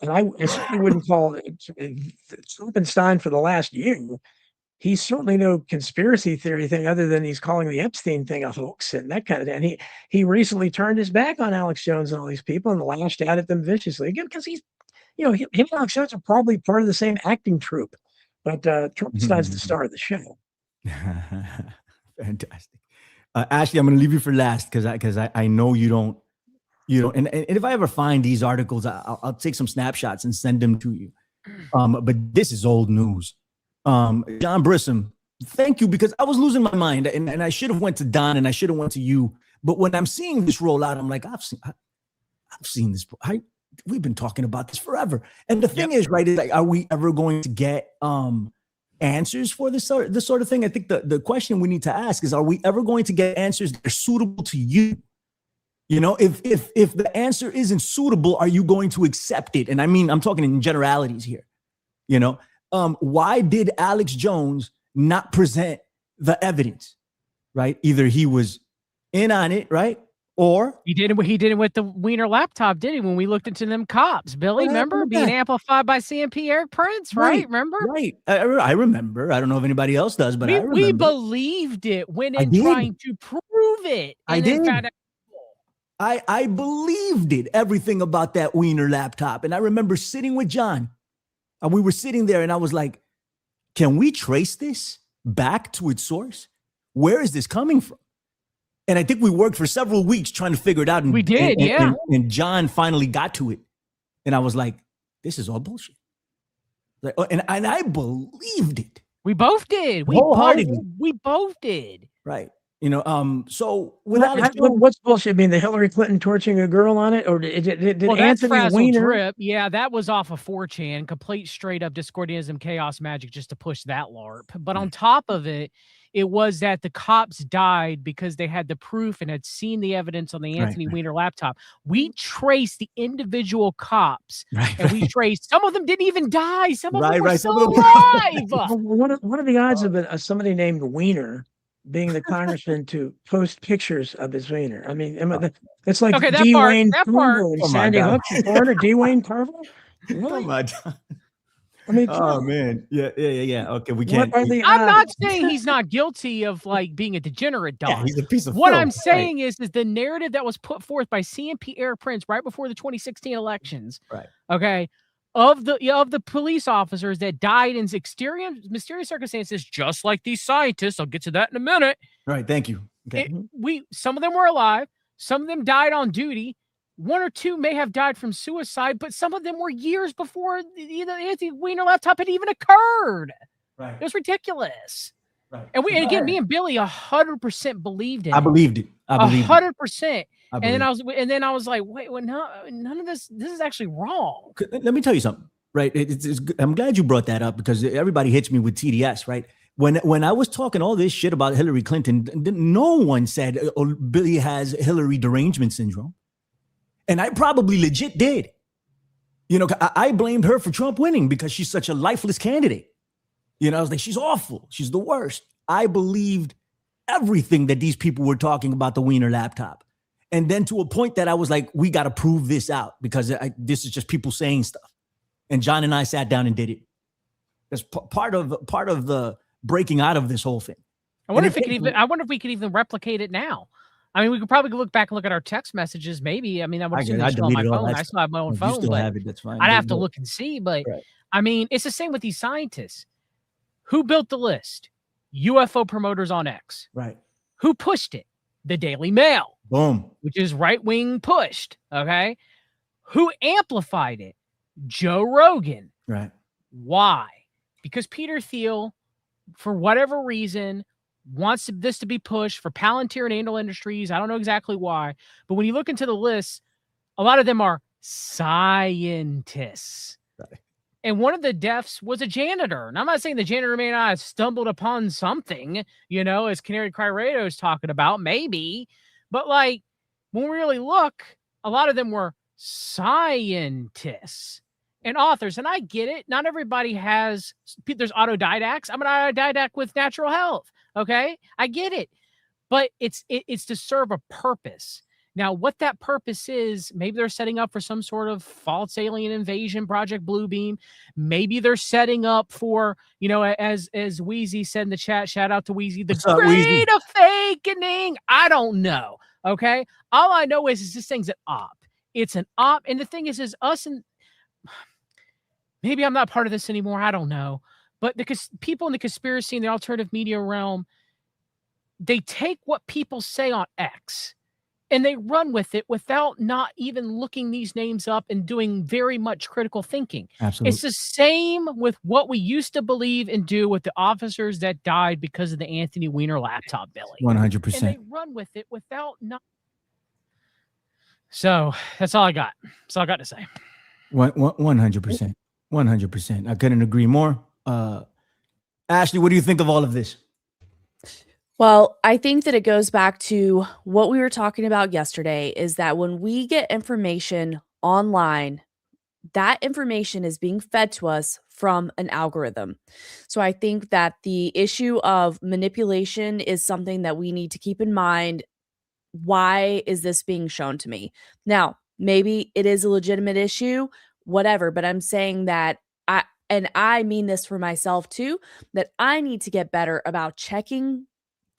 And I certainly wouldn't call Trumpenstein for the last year. He's certainly no conspiracy theory thing other than he's calling the Epstein thing a hoax and that kind of thing. And he recently turned his back on Alex Jones and all these people and lashed out at them viciously again because he's, him and Alex Jones are probably part of the same acting troupe. But Trumpenstein's the star of the show. Fantastic. Ashley, I'm going to leave you for last because I know you don't. And if I ever find these articles, I'll take some snapshots and send them to you. But this is old news. John Brissom, thank you, because I was losing my mind and I should have went to Don and I should have went to you. But when I'm seeing this roll out, I'm like, I've seen this. We've been talking about this forever. And the thing is, right, is like, are we ever going to get answers for this sort of thing? I think the question we need to ask is, are we ever going to get answers that are suitable to you? If the answer isn't suitable, are you going to accept it? And I mean, I'm talking in generalities here. Why did Alex Jones not present the evidence? Right? Either he was in on it, right? Or he did it with the Wiener laptop, did he? When we looked into them cops, Billy, remember being amplified by CMP Eric Prince, right? Remember? Right. I remember. I don't know if anybody else does, but I remember. We believed it, went in trying to prove it. I did. I believed it, everything about that Wiener laptop. And I remember sitting with John and we were sitting there and I was like, can we trace this back to its source? Where is this coming from? And I think we worked for several weeks trying to figure it out. And we did, And John finally got to it. And I was like, this is all bullshit. Like, and I believed it. We both did. We both did. Right. So without what's bullshit? I mean, the Hillary Clinton torching a girl on it, or did Anthony Weiner? Drip. Yeah, that was off of 4chan, complete straight up Discordianism, chaos magic, just to push that LARP. But on top of it, it was that the cops died because they had the proof and had seen the evidence on the Anthony Weiner laptop. We traced the individual cops, and we traced. Some of them didn't even die. Some of them were still alive. What are the odds of somebody named Weiner being the congressman to post pictures of his wiener? I mean, it's like Dwayne Carver and Sandy Hook, Florida. Dwayne Carver. Really? Oh my God. I mean, man. Yeah. Okay, we can't. I'm not saying he's not guilty of being a degenerate dog. Yeah, he's a piece of what filth, I'm saying is the narrative that was put forth by CMP Eric Prince right before the 2016 elections. Right. Okay. Of the police officers that died in mysterious circumstances, just like these scientists. I'll get to that in a minute. Right. Thank you. Okay. Some of them were alive. Some of them died on duty. One or two may have died from suicide, but some of them were years before the Anthony Weiner laptop had even occurred. Right. It was ridiculous. Right. And me and Billy 100% believed it. I believed it. 100%. And then I was like, wait, well, no, none of this is actually wrong. Let me tell you something, right? I'm glad you brought that up because everybody hits me with TDS, right? When I was talking all this shit about Hillary Clinton, no one said Billy has Hillary derangement syndrome. And I probably legit did. I blamed her for Trump winning because she's such a lifeless candidate. I was like, she's awful. She's the worst. I believed everything that these people were talking about the Wiener laptop. And then to a point that I was like, we got to prove this out because this is just people saying stuff. And John and I sat down and did it. That's part of the breaking out of this whole thing. I wonder if we could even replicate it now. I mean, we could probably look back and look at our text messages. Maybe. I mean, I would assume I they're still on my deleted all phone. that I stuff. still have my own If you phone, still but have it, that's fine. I'd have to look and see. But Right. I mean, it's the same with these scientists. Who built the list? UFO promoters on X. Right. Who pushed it? The Daily Mail, Boom. which is right-wing pushed. Okay. Who amplified it? Joe Rogan. Right. Why? Because Peter Thiel, for whatever reason, wants this to be pushed for Palantir and Anal Industries. I don't know exactly why. But when you look into the list, a lot of them are scientists. Right. And one of the deaths was a janitor. And I'm not saying the janitor may not have stumbled upon something, as Canary Cry Radio is talking about, maybe. But like, when we really look, a lot of them were scientists and authors. And I get it. Not everybody there's autodidacts. I'm an autodidact with natural health. Okay. I get it. But it's to serve a purpose. Now, what that purpose is, maybe they're setting up for some sort of false alien invasion, Project Bluebeam. Maybe they're setting up for, as Wheezy said in the chat, shout out to Wheezy, the great awakening. I don't know. Okay. All I know is this thing's an op. It's an op. And the thing is us and maybe I'm not part of this anymore. I don't know. But because people in the conspiracy and the alternative media realm, they take what people say on X and they run with it without not even looking these names up and doing very much critical thinking. Absolutely. It's the same with what we used to believe and do with the officers that died because of the Anthony Weiner laptop billing. 100%. And they run with it without not. So that's all I got. That's all I got to say. 100%. 100%. I couldn't agree more. Ashley, what do you think of all of this? Well, I think that it goes back to what we were talking about yesterday, is that when we get information online, that information is being fed to us from an algorithm. So I think that the issue of manipulation is something that we need to keep in mind. Why is this being shown to me? Now, maybe it is a legitimate issue, whatever, but I'm saying that I mean this for myself too, that I need to get better about checking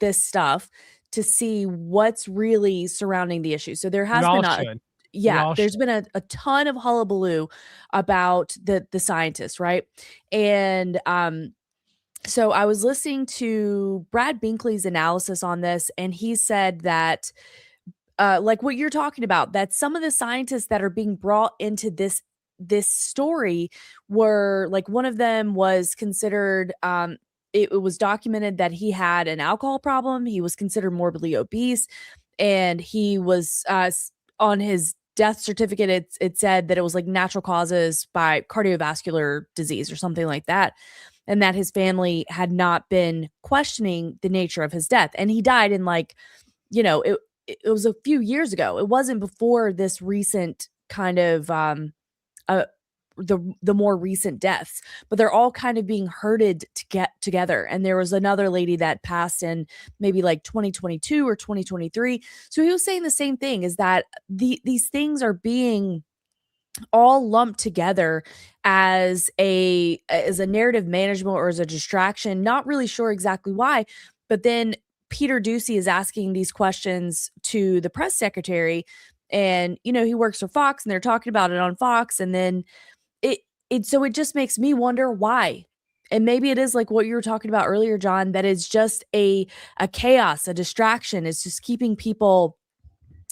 this stuff to see what's really surrounding the issue. So there has been there's been a ton of hullabaloo about the scientists, right? And so I was listening to Brad Binkley's analysis on this, and he said that like what you're talking about, that some of the scientists that are being brought into this story were, like, one of them was considered it was documented that he had an alcohol problem. He was considered morbidly obese, and he was on his death certificate, it said that it was like natural causes by cardiovascular disease or something like that, and that his family had not been questioning the nature of his death. And he died in, like, it was a few years ago. It wasn't before this recent kind of the more recent deaths, but they're all kind of being herded to get together. And there was another lady that passed in maybe like 2022 or 2023. So he was saying the same thing, is that these things are being all lumped together as a narrative management or as a distraction. Not really sure exactly why, but then Peter Doocy is asking these questions to the press secretary, and he works for Fox, and they're talking about it on Fox, and then so it just makes me wonder why. And maybe it is like what you were talking about earlier, John, that it's just a chaos, a distraction. It's just keeping people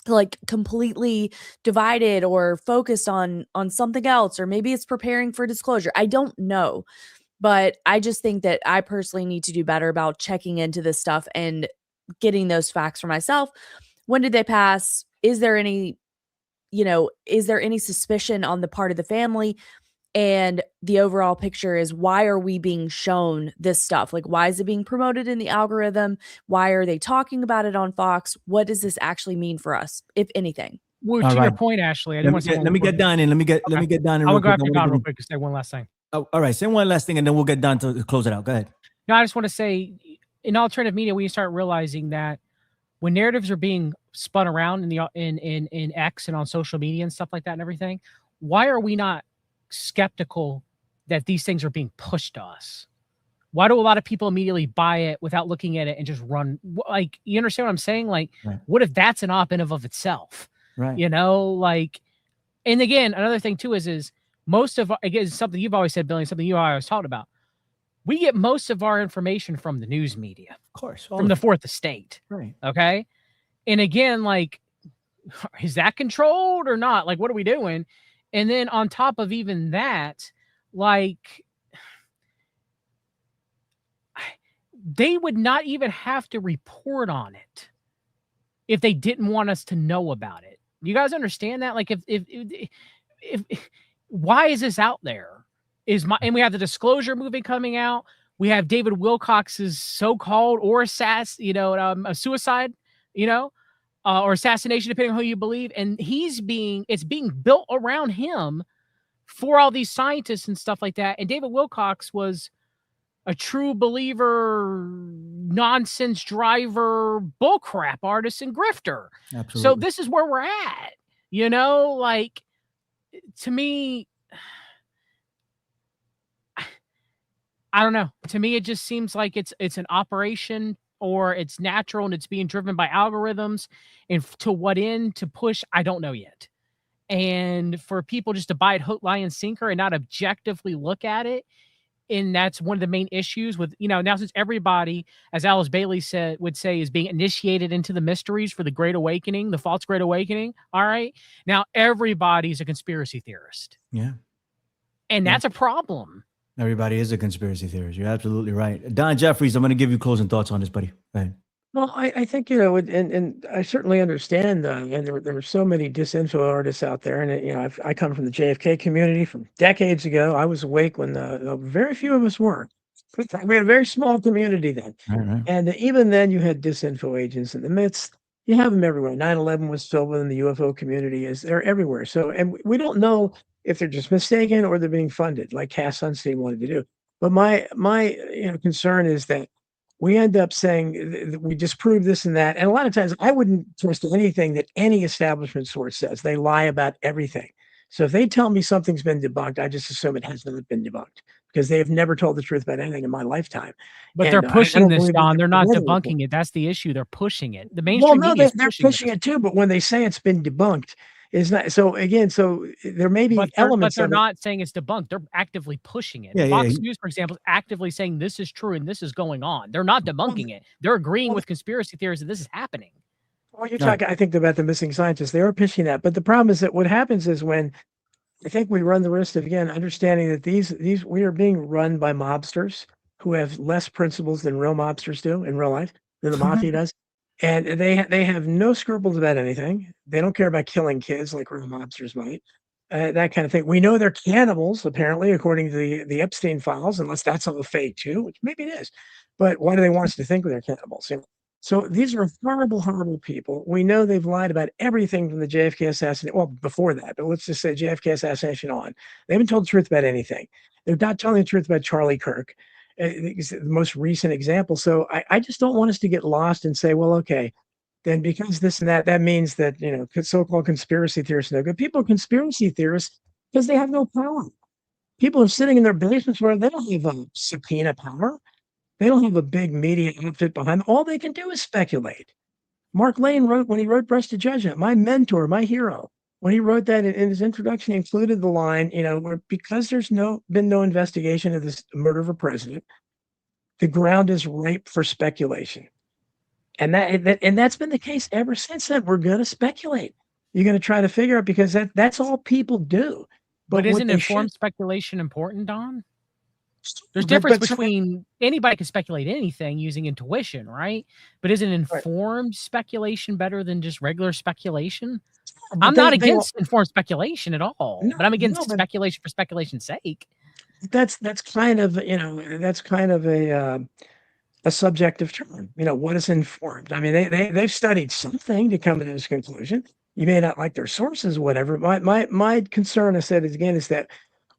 like completely divided or focused on something else, or maybe it's preparing for disclosure. I don't know. But I just think that I personally need to do better about checking into this stuff and getting those facts for myself. When did they pass? Is there any suspicion on the part of the family? And the overall picture is, why are we being shown this stuff? Like, why is it being promoted in the algorithm? Why are they talking about it on Fox? What does this actually mean for us, if anything? Well, to your point, Ashley, I didn't want to say let me get done in. Let me get done in. I want to go after God real quick and say one last thing. Oh, all right, say one last thing, and then we'll get done to close it out. Go ahead. No, I just want to say, in alternative media, we start realizing that when narratives are being spun around in X and on social media and stuff like that and everything, why are we not skeptical that these things are being pushed to us? why do a lot of people immediately buy it without looking at it and just run? Like, you understand what I'm saying? Like, Right. what if that's an op in of itself? Right. You know, like, and again, another thing too is most of, again, something you've always said, Billy, something you always talked about. We get most of our information from the news media, Of course. from the fourth estate. Right. Okay. And again, like, is that controlled or not? Like, what are we doing? And then on top of even that, like, they would not even have to report on it if they didn't want us to know about it. You guys understand that? Like, if why is this out there? And we have the disclosure movie coming out. We have David Wilcox's so-called or a suicide, or assassination, depending on who you believe. And it's being built around him for all these scientists and stuff like that. And David Wilcox was a true believer, nonsense driver, bullcrap artist and grifter. Absolutely. So this is where we're at, like, to me, I don't know. To me, it just seems like it's an operation, or it's natural and it's being driven by algorithms, and to what end to push, I don't know yet. And for people just to buy it hook, line, and sinker and not objectively look at it. And that's one of the main issues with, now since everybody, as Alice Bailey would say, is being initiated into the mysteries for the Great Awakening, the false Great Awakening. All right. Now everybody's a conspiracy theorist. Yeah. And that's a problem. Everybody is a conspiracy theorist. You're absolutely right. Don Jeffries, I'm going to give you closing thoughts on this, buddy. Go ahead. Well, I think, and I certainly understand, and there are so many disinfo artists out there. And, I come from the JFK community from decades ago. I was awake when very few of us were. We had a very small community then. Right. And even then you had disinfo agents in the midst. You have them everywhere. 9/11 was still within the UFO community. They're everywhere. So, and we don't know if they're just mistaken or they're being funded, like Cass Sunstein wanted to do. But my concern is that we end up saying we disprove this and that. And a lot of times I wouldn't trust anything that any establishment source says. They lie about everything. So if they tell me something's been debunked, I just assume it has not been debunked, because they have never told the truth about anything in my lifetime. But they're pushing this, Don. They're not debunking it. That's the issue. They're pushing it. The mainstream media is they're pushing it too. But when they say it's been debunked, it's not. So again, there may be elements. But they're not saying it's debunked. They're actively pushing it. Fox News, for example, is actively saying this is true and this is going on. They're not debunking it. They're agreeing with conspiracy theories that this is happening. Well, you're talking, I think, about the missing scientists. They are pushing that. But the problem is that what happens is when I think we run the risk of, again, understanding that these we are being run by mobsters who have less principles than real mobsters do in real life, than the mafia does. And they have no scruples about anything. They don't care about killing kids like real mobsters might, that kind of thing. We know they're cannibals, apparently, according to the Epstein files, unless that's all fake too, which maybe it is. But why do they want us to think they're cannibals? So these are horrible, horrible people. We know they've lied about everything from the JFK assassination. Well, before that, but let's just say JFK assassination on. They haven't told the truth about anything. They're not telling the truth about Charlie Kirk. It's the most recent example. So I just don't want us to get lost and say, well, okay, then because this and that means that, so-called conspiracy theorists are no good. People are conspiracy theorists because they have no power. People are sitting in their basements where they don't have a subpoena power. They don't have a big media outfit behind them. All they can do is speculate. Mark Lane wrote, when he wrote Press to Judgment, my mentor, my hero, when he wrote that in his introduction, he included the line, where because there's been no investigation of this murder of a president, the ground is ripe for speculation. And that's been the case ever since then. We're going to speculate. You're going to try to figure out, because that's all people do. But isn't informed speculation important, Don? There's difference between anybody can speculate anything using intuition, right? But isn't informed speculation better than just regular speculation? I'm not against informed speculation at all, but I'm against speculation for speculation's sake. That's kind of a subjective term. What is informed? I mean, they've studied something to come to this conclusion. You may not like their sources, whatever. My concern, I said again, is that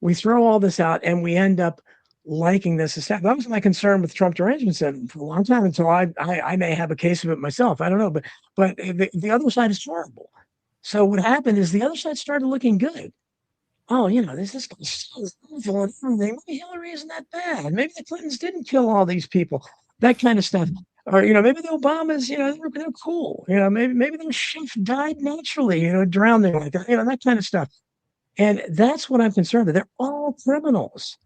we throw all this out and we end up liking this. That was my concern with Trump derangement syndrome for a long time, until I may have a case of it myself. I don't know, but the other side is horrible. So what happened is the other side started looking good. oh, this guy's so evil and everything. Maybe Hillary isn't that bad. Maybe the Clintons didn't kill all these people. That kind of stuff. Or, maybe the Obamas, they're cool. Maybe their chef died naturally, drowning like that, that kind of stuff. And that's what I'm concerned with. They're all criminals.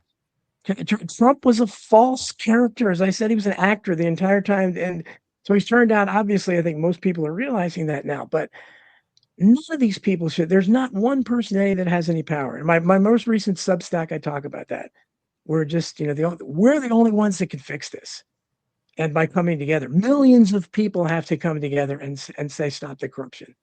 Trump was a false character. As I said, he was an actor the entire time. And so he's turned out, obviously, I think most people are realizing that now. But none of these people should. There's not one person today that has any power. In my most recent Substack, I talk about that. We're just, we're the only ones that can fix this. And by coming together, millions of people have to come together and say, stop the corruption.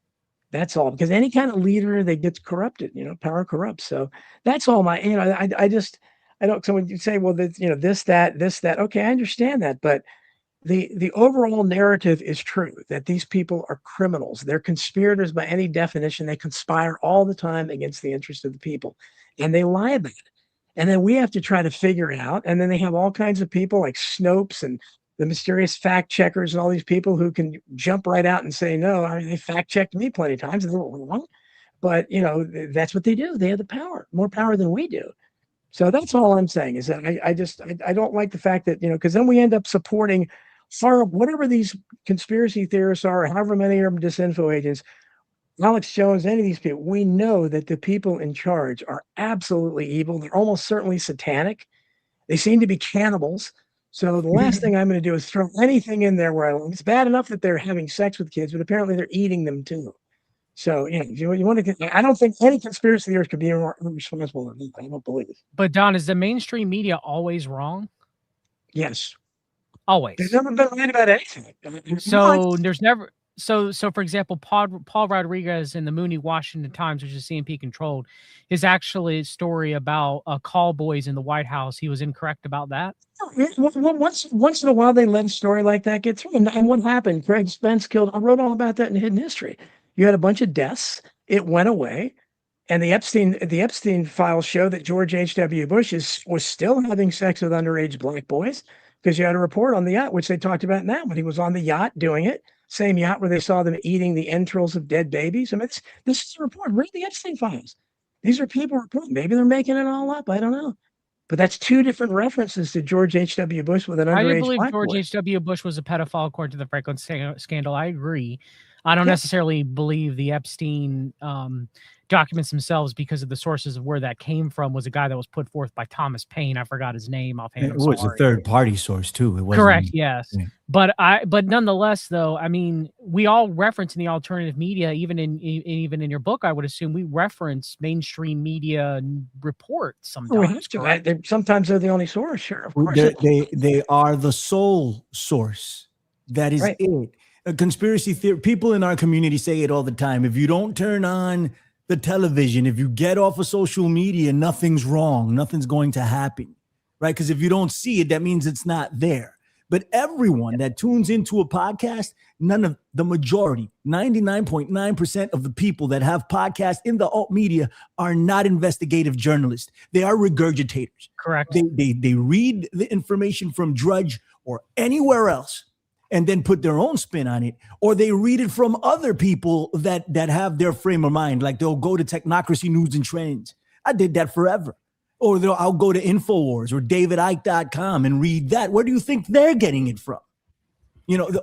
That's all. Because any kind of leader that gets corrupted, power corrupts. So that's all my, I don't, someone you say, well, this, that. Okay, I understand that. But the overall narrative is true, that these people are criminals. They're conspirators by any definition. They conspire all the time against the interest of the people, and they lie about it. And then we have to try to figure it out. And then they have all kinds of people like Snopes and the mysterious fact checkers and all these people who can jump right out and say, no, they fact checked me plenty of times. They were wrong. But, that's what they do. They have the power, more power than we do. So that's all I'm saying is that I don't like the fact that, because then we end up supporting whatever these conspiracy theorists are, however many of them disinfo agents, Alex Jones, any of these people, we know that the people in charge are absolutely evil. They're almost certainly satanic. They seem to be cannibals. So the last thing I'm going to do is throw anything in there where it's bad enough that they're having sex with kids, but apparently they're eating them too. So, you want to, I don't think any conspiracy theorist could be more responsible than me. I don't believe it. But Don, is the mainstream media always wrong? Yes. Always. They've never been right about anything. So there's never, so for example, Paul Rodriguez in the Mooney Washington Times, which is CNP controlled, is actually a story about call boys in the White House. He was incorrect about that. Once in a while, they let a story like that get through. And what happened? Craig Spence killed. I wrote all about that in Hidden History. You had a bunch of deaths. It went away. And the Epstein files show that George H.W. Bush was still having sex with underage black boys, because you had a report on the yacht, which they talked about now, but he was on the yacht doing it. Same yacht where they saw them eating the entrails of dead babies. I mean, this is a report. Read the Epstein files. These are people reporting. Maybe they're making it all up. I don't know. But that's two different references to George H.W. Bush with an underage. I didn't believe black George boy. H.W. Bush was a pedophile according to the Franklin scandal. I agree. I don't necessarily believe the Epstein documents themselves, because of the sources of where that came from, was a guy that was put forth by Thomas Paine. I forgot his name offhand. It was a third party source too. It wasn't, correct. Yes. Yeah. But nonetheless, though, I mean, we all reference in the alternative media, even in your book, I would assume we reference mainstream media reports sometimes. Sometimes they're the only source. Sure, of course. They are the sole source. That is it. A conspiracy theory. People in our community say it all the time. If you don't turn on the television, if you get off of social media, nothing's wrong. Nothing's going to happen, right? Because if you don't see it, that means it's not there. But everyone that tunes into a podcast, the majority, 99.9% of the people that have podcasts in the alt media are not investigative journalists. They are regurgitators. Correct. They read the information from Drudge or anywhere else and then put their own spin on it, or they read it from other people that have their frame of mind. Like they'll go to Technocracy News and Trends. I did that forever. Or I'll go to InfoWars or DavidIke.com and read that. Where do you think they're getting it from?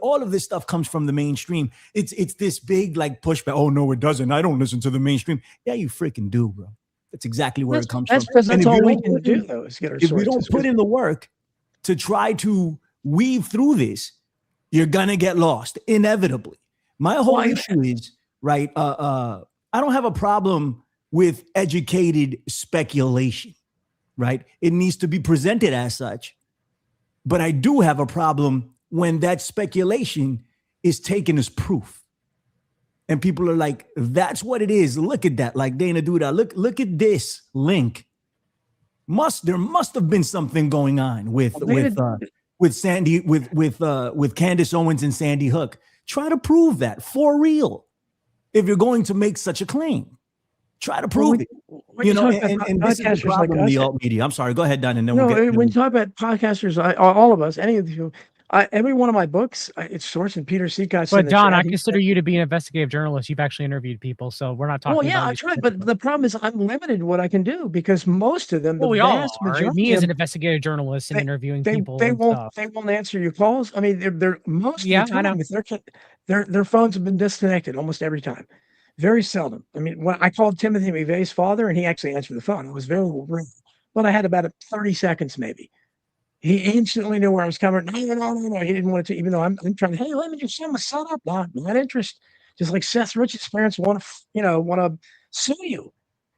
All of this stuff comes from the mainstream. It's this big like pushback. Oh, no, it doesn't. I don't listen to the mainstream. Yeah, you freaking do, bro. That's exactly where it comes from. That's all we can do, though, is get our sources. If we don't put in the work to try to weave through this, you're gonna get lost inevitably. My whole issue is right. I don't have a problem with educated speculation, right? It needs to be presented as such, but I do have a problem when that speculation is taken as proof, and people are like, "That's what it is. Look at that." Like Dana Duda, look at this link. There must have been something going on with Sandy, with Candace Owens and Sandy Hook. Try to prove that for real. If you're going to make such a claim, try to prove it. And this is the problem in the alt media. I'm sorry. Go ahead, Don, and then we'll get. When you talk about podcasters, all of us, any of you, Every one of my books, it's sourced in Peter Seacott. But Don, I consider you to be an investigative journalist. You've actually interviewed people, so we're not talking. Well, yeah, about that's right. But the problem is, I'm limited in what I can do because most of them, well, the we all vast are. majority, Me as an investigative journalist and interviewing people, they and won't stuff. they won't answer your calls. I mean, they're most Yeah, of the I know. time, if their phones have been disconnected almost every time. Very seldom. I mean, when I called Timothy McVeigh's father, and he actually answered the phone. It was very rude, but I had about 30 seconds maybe. He instantly knew where I was coming. No. He didn't want to, even though I'm trying to, hey, let me just send my son up. Not interest. Just like Seth Rich's parents want to sue you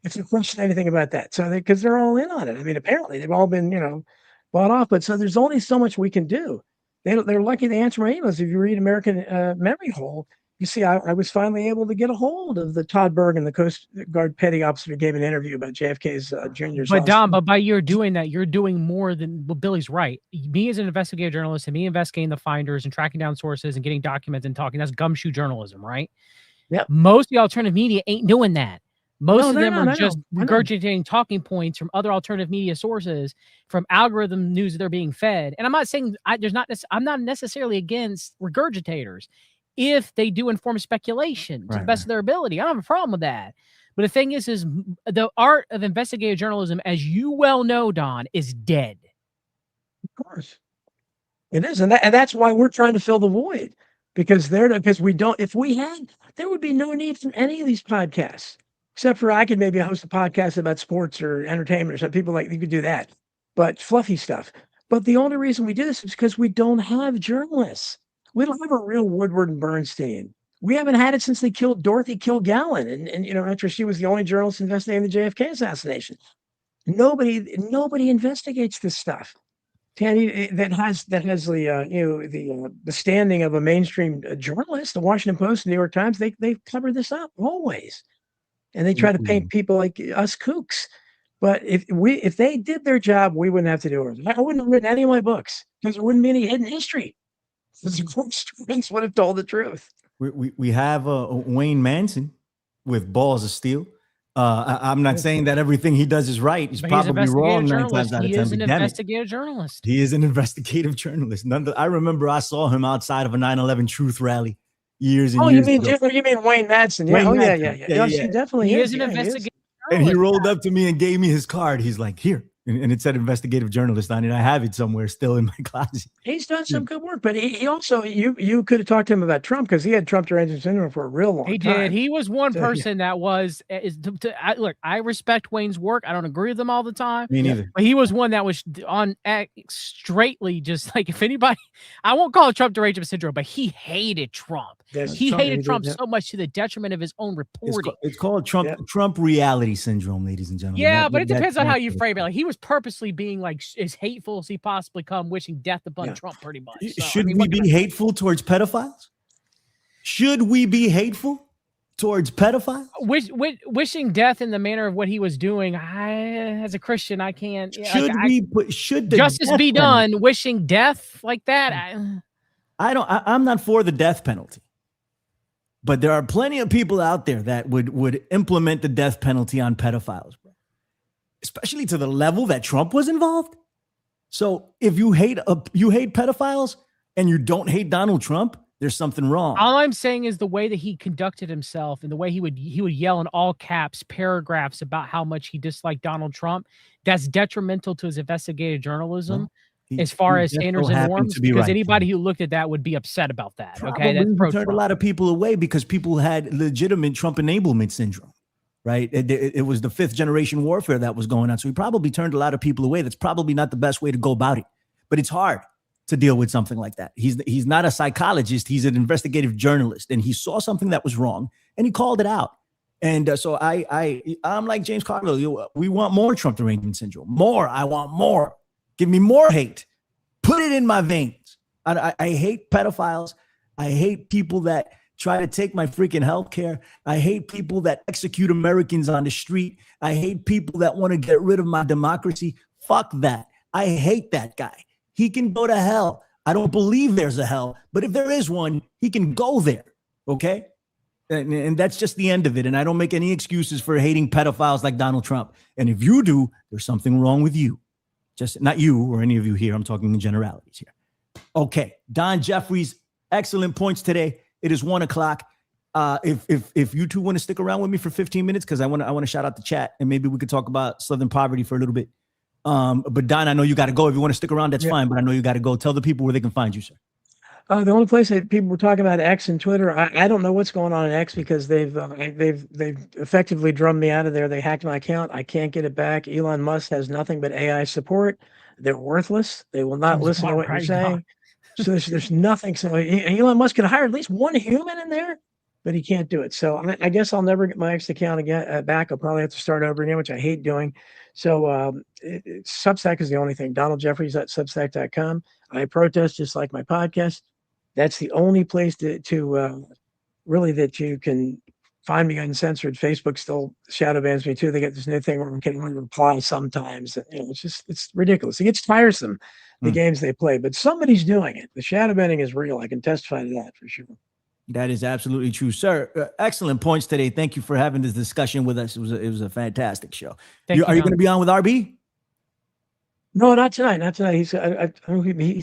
if you question anything about that. So because they're all in on it. I mean, apparently they've all been, bought off. But so there's only so much we can do. They're lucky they answer my emails. If you read American Memory Hole, you see, I was finally able to get a hold of the Todd Bergen, the Coast Guard petty officer, who gave an interview about JFK's junior's. But Don, but by you doing that, you're doing more than. Well, Billy's right. Me as an investigative journalist, and me investigating the finders and tracking down sources and getting documents and talking, that's gumshoe journalism, right? Yeah. Most of the alternative media ain't doing that. Most of them are just I know. regurgitating talking points from other alternative media sources, from algorithm news that they're being fed. And I'm not saying I'm not necessarily against regurgitators if they do inform speculation to the best of their ability. I don't have a problem with that. But the thing is the art of investigative journalism, as you well know, Don, is dead. Of course. It is. And that's why we're trying to fill the void, because we don't, if we had, there would be no need for any of these podcasts, except for I could maybe host a podcast about sports or entertainment or something. People you could do that, but fluffy stuff. But the only reason we do this is because we don't have journalists. We don't have a real Woodward and Bernstein. We haven't had it since they killed Dorothy Kilgallen. And after she was the only journalist investigating the JFK assassination. Nobody investigates this stuff. Tanny, that has the standing of a mainstream journalist. The Washington Post, the New York Times, they cover this up always, and they try to paint people like us kooks. But if they did their job, we wouldn't have to do it. I wouldn't have written any of my books because there wouldn't be any hidden history. The students would have told the truth. We have Wayne Manson with balls of steel. I'm not saying that everything he does is right. He's probably wrong 9 times out of 10. He is an investigative journalist. He is an investigative journalist. I remember I saw him outside of a 9/11 Truth rally years and years ago. You mean Wayne Madsen? Yeah. He definitely is an investigative journalist. And he rolled up to me and gave me his card. He's like, here. And it said investigative journalist on it. I have it somewhere still in my closet. He's done some good work, but he also, you could have talked to him about Trump, because he had Trump derangement syndrome for a real long time. He did. He was one person that was, look, I respect Wayne's work. I don't agree with him all the time. Me neither. But he was one that was on straightly, just like, if anybody, I won't call it Trump derangement syndrome, but he hated Trump. He hated Trump so much to the detriment of his own reporting. It's called Trump reality syndrome, ladies and gentlemen. Yeah, but it depends on how you frame it. Like, he was purposely being like as hateful as he possibly come, wishing death upon Trump, pretty much. So, should we be hateful towards pedophiles? Should we be hateful towards pedophiles? Wishing death in the manner of what he was doing, as a Christian, I can't. Should justice be done? Wishing death like that? I'm not for the death penalty. But there are plenty of people out there that would implement the death penalty on pedophiles, bro. Especially to the level that Trump was involved. So if you hate pedophiles and you don't hate Donald Trump, there's something wrong. All I'm saying is the way that he conducted himself and the way he would yell in all caps paragraphs about how much he disliked Donald Trump. That's detrimental to his investigative journalism. As far as standards and norms, because anybody who looked at that would be upset about that. Probably that's turned a lot of people away because people had legitimate Trump enablement syndrome, right? It was the 5th generation warfare that was going on. So he probably turned a lot of people away. That's probably not the best way to go about it, but it's hard to deal with something like that. He's not a psychologist. He's an investigative journalist, and he saw something that was wrong and he called it out. And so I'm like James Carville. We want more Trump derangement syndrome. More. I want more. Give me more hate. Put it in my veins. I hate pedophiles. I hate people that try to take my freaking health care. I hate people that execute Americans on the street. I hate people that want to get rid of my democracy. Fuck that. I hate that guy. He can go to hell. I don't believe there's a hell, but if there is one, he can go there. Okay? And that's just the end of it. And I don't make any excuses for hating pedophiles like Donald Trump. And if you do, there's something wrong with you. Just not you or any of you here. I'm talking in generalities here. Okay, Don Jeffries, excellent points today. It is 1:00. If you two want to stick around with me for 15 minutes, because I want to shout out the chat, and maybe we could talk about Southern poverty for a little bit. But Don, I know you got to go. If you want to stick around, that's fine. But I know you got to go. Tell the people where they can find you, sir. The only place that people were talking about X and Twitter, I don't know what's going on in X because they've effectively drummed me out of there. They hacked my account. I can't get it back. Elon Musk has nothing but AI support. They're worthless. They will not listen to what you're saying. So there's nothing. So Elon Musk could hire at least one human in there, but he can't do it. So I guess I'll never get my X account again back. I'll probably have to start over again, which I hate doing. So Substack is the only thing. Donald Jeffries at Substack.com. I protest just like my podcast. That's the only place to really that you can find me uncensored. Facebook still shadow bans me too. They get this new thing where we can only reply sometimes. It's ridiculous. It gets tiresome, the games they play, but somebody's doing it. The shadow banning is real. I can testify to that for sure. That is absolutely true, sir. Excellent points today. Thank you for having this discussion with us. It was a fantastic show. Are you going to be on with RB? No, not tonight. Not tonight. He's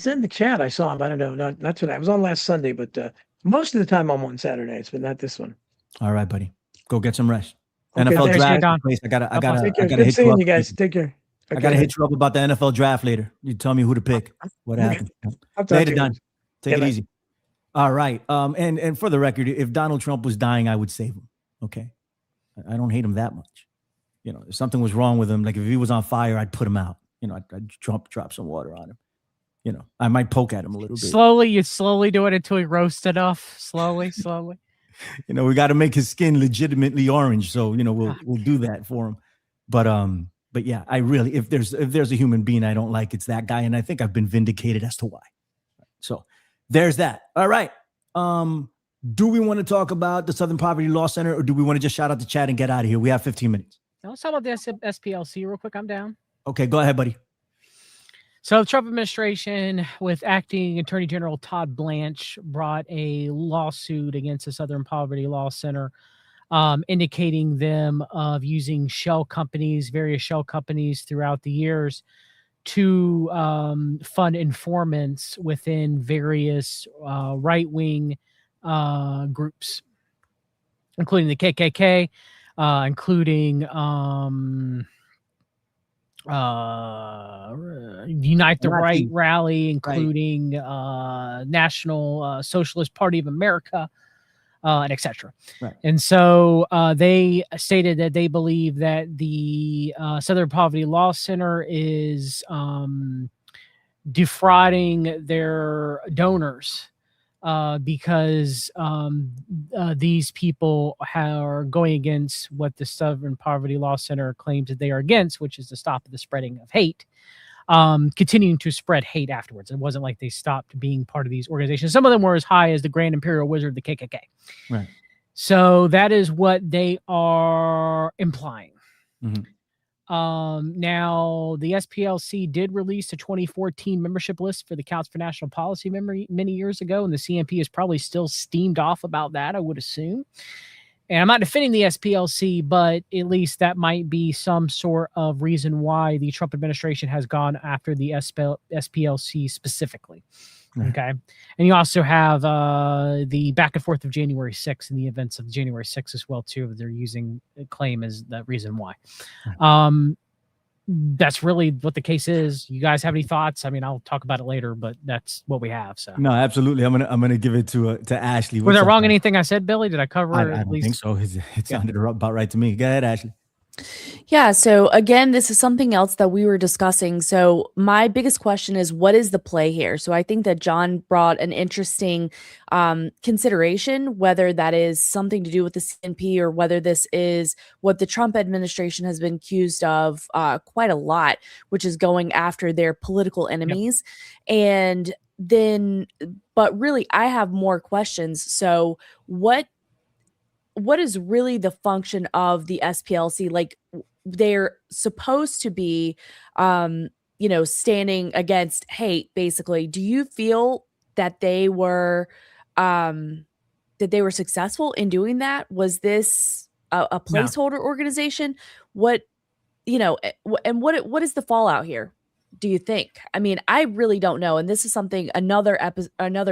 in the chat. I saw him. I don't know. Not tonight. I was on last Sunday, but most of the time I'm on Saturdays, but not this one. All right, buddy. Go get some rest. Okay, NFL thanks, draft. Place. I gotta Good hit seeing you up. you guys. Take care. Okay. I gotta hit you up about the NFL draft later. You tell me who to pick. What happened? Later, Don. Take it easy. All right. And for the record, if Donald Trump was dying, I would save him. Okay. I don't hate him that much. If something was wrong with him, like if he was on fire, I'd put him out. I'd drop some water on him. I might poke at him a little bit. You slowly do it until he roasts enough. Slowly. We got to make his skin legitimately orange. So, we'll do that for him. But yeah, I really, if there's a human being I don't like, it's that guy. And I think I've been vindicated as to why. So there's that. All right. Do we want to talk about the Southern Poverty Law Center, or do we want to just shout out the chat and get out of here? We have 15 minutes. Now let's talk about the SPLC real quick. I'm down. Okay, go ahead, buddy. So the Trump administration, with acting Attorney General Todd Blanche, brought a lawsuit against the Southern Poverty Law Center, indicating them of using various shell companies throughout the years to fund informants within various right-wing groups, including the KKK, including Unite the Right rally, including National Socialist Party of America, and etc. Right. And so they stated that they believe that the Southern Poverty Law Center is defrauding their donors because these people are going against what the Southern Poverty Law Center claims that they are against, which is to stop the spreading of hate, continuing to spread hate afterwards. It wasn't like they stopped being part of these organizations. Some of them were as high as the Grand Imperial Wizard, the KKK. Right. So that is what they are implying. Mm-hmm. Now, the SPLC did release a 2014 membership list for the Council for National Policy many years ago, and the CNP is probably still steamed off about that, I would assume. And I'm not defending the SPLC, but at least that might be some sort of reason why the Trump administration has gone after the SPLC specifically. Right. Okay. And you also have the back and forth of January 6th and the events of January 6th as well, too. They're using a claim as the reason why. Right. That's really what the case is. You guys have any thoughts? I mean, I'll talk about it later, but that's what we have. So no, absolutely. I'm gonna give it to Ashley. Was I wrong? Anything I said, Billy? Did I cover it? I don't think so. It sounded about right to me. Go ahead, Ashley. Yeah. So again, this is something else that we were discussing. So my biggest question is, what is the play here? So I think that John brought an interesting consideration, whether that is something to do with the CNP or whether this is what the Trump administration has been accused of quite a lot, which is going after their political enemies. Yep. And then, but really, I have more questions. So what is really the function of the SPLC? Like, they're supposed to be, standing against hate, basically. Do you feel that they were successful in doing that? Was this a placeholder organization? What, and what is the fallout here? do you think? I mean, I really don't know. And this is something, another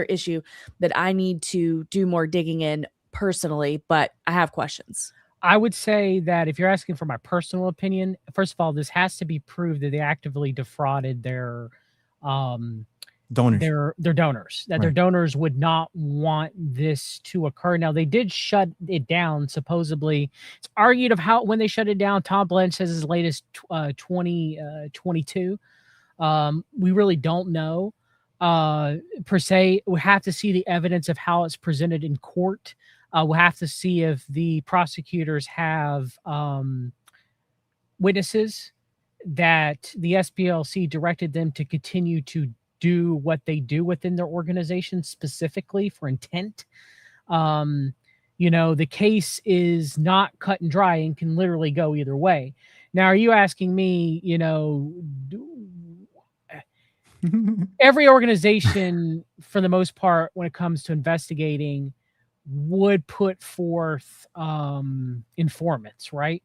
issue that I need to do more digging in personally, but I have questions. I would say that if you're asking for my personal opinion, first of all, this has to be proved that they actively defrauded their Donors. their donors, that their Right. donors would not want this to occur. Now, they did shut it down, supposedly. It's argued of how when they shut it down. Tom Blanche says as late as 2022. We really don't know per se. We have to see the evidence of how it's presented in court. We'll have to see if the prosecutors have witnesses that the SPLC directed them to continue to do what they do within their organization, specifically for intent. The case is not cut and dry and can literally go either way. Now, are you asking me, every organization, for the most part, when it comes to investigating, would put forth informants, right?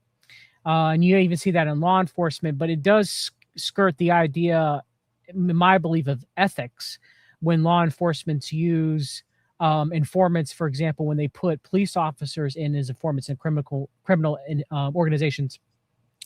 And you even see that in law enforcement, but it does skirt the idea, in my belief, of ethics when law enforcement use informants, for example, when they put police officers in as informants in criminal organizations,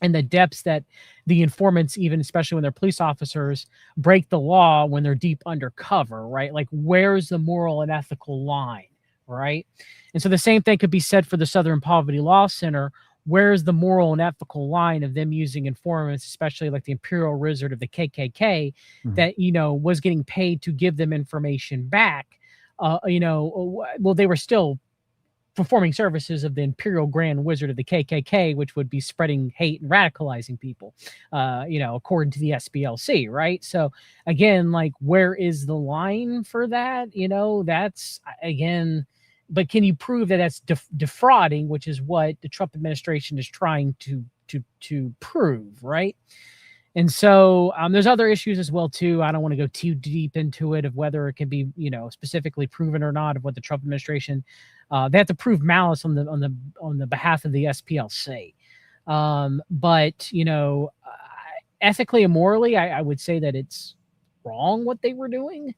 and the depths that the informants, even especially when they're police officers, break the law when they're deep undercover, right? Like, where's the moral and ethical line, right? And so the same thing could be said for the Southern Poverty Law Center. Where's the moral and ethical line of them using informants, especially like the Imperial Wizard of the KKK, that, was getting paid to give them information back? Well, they were still performing services of the Imperial Grand Wizard of the KKK, which would be spreading hate and radicalizing people, according to the SPLC, right? So again, like, where is the line for that? That's, again, but can you prove that that's defrauding, which is what the Trump administration is trying to prove, right? And so there's other issues as well too. I don't want to go too deep into it of whether it can be, specifically proven or not, of what the Trump administration, they have to prove malice on the behalf of the SPLC. But ethically and morally, I would say that it's wrong what they were doing.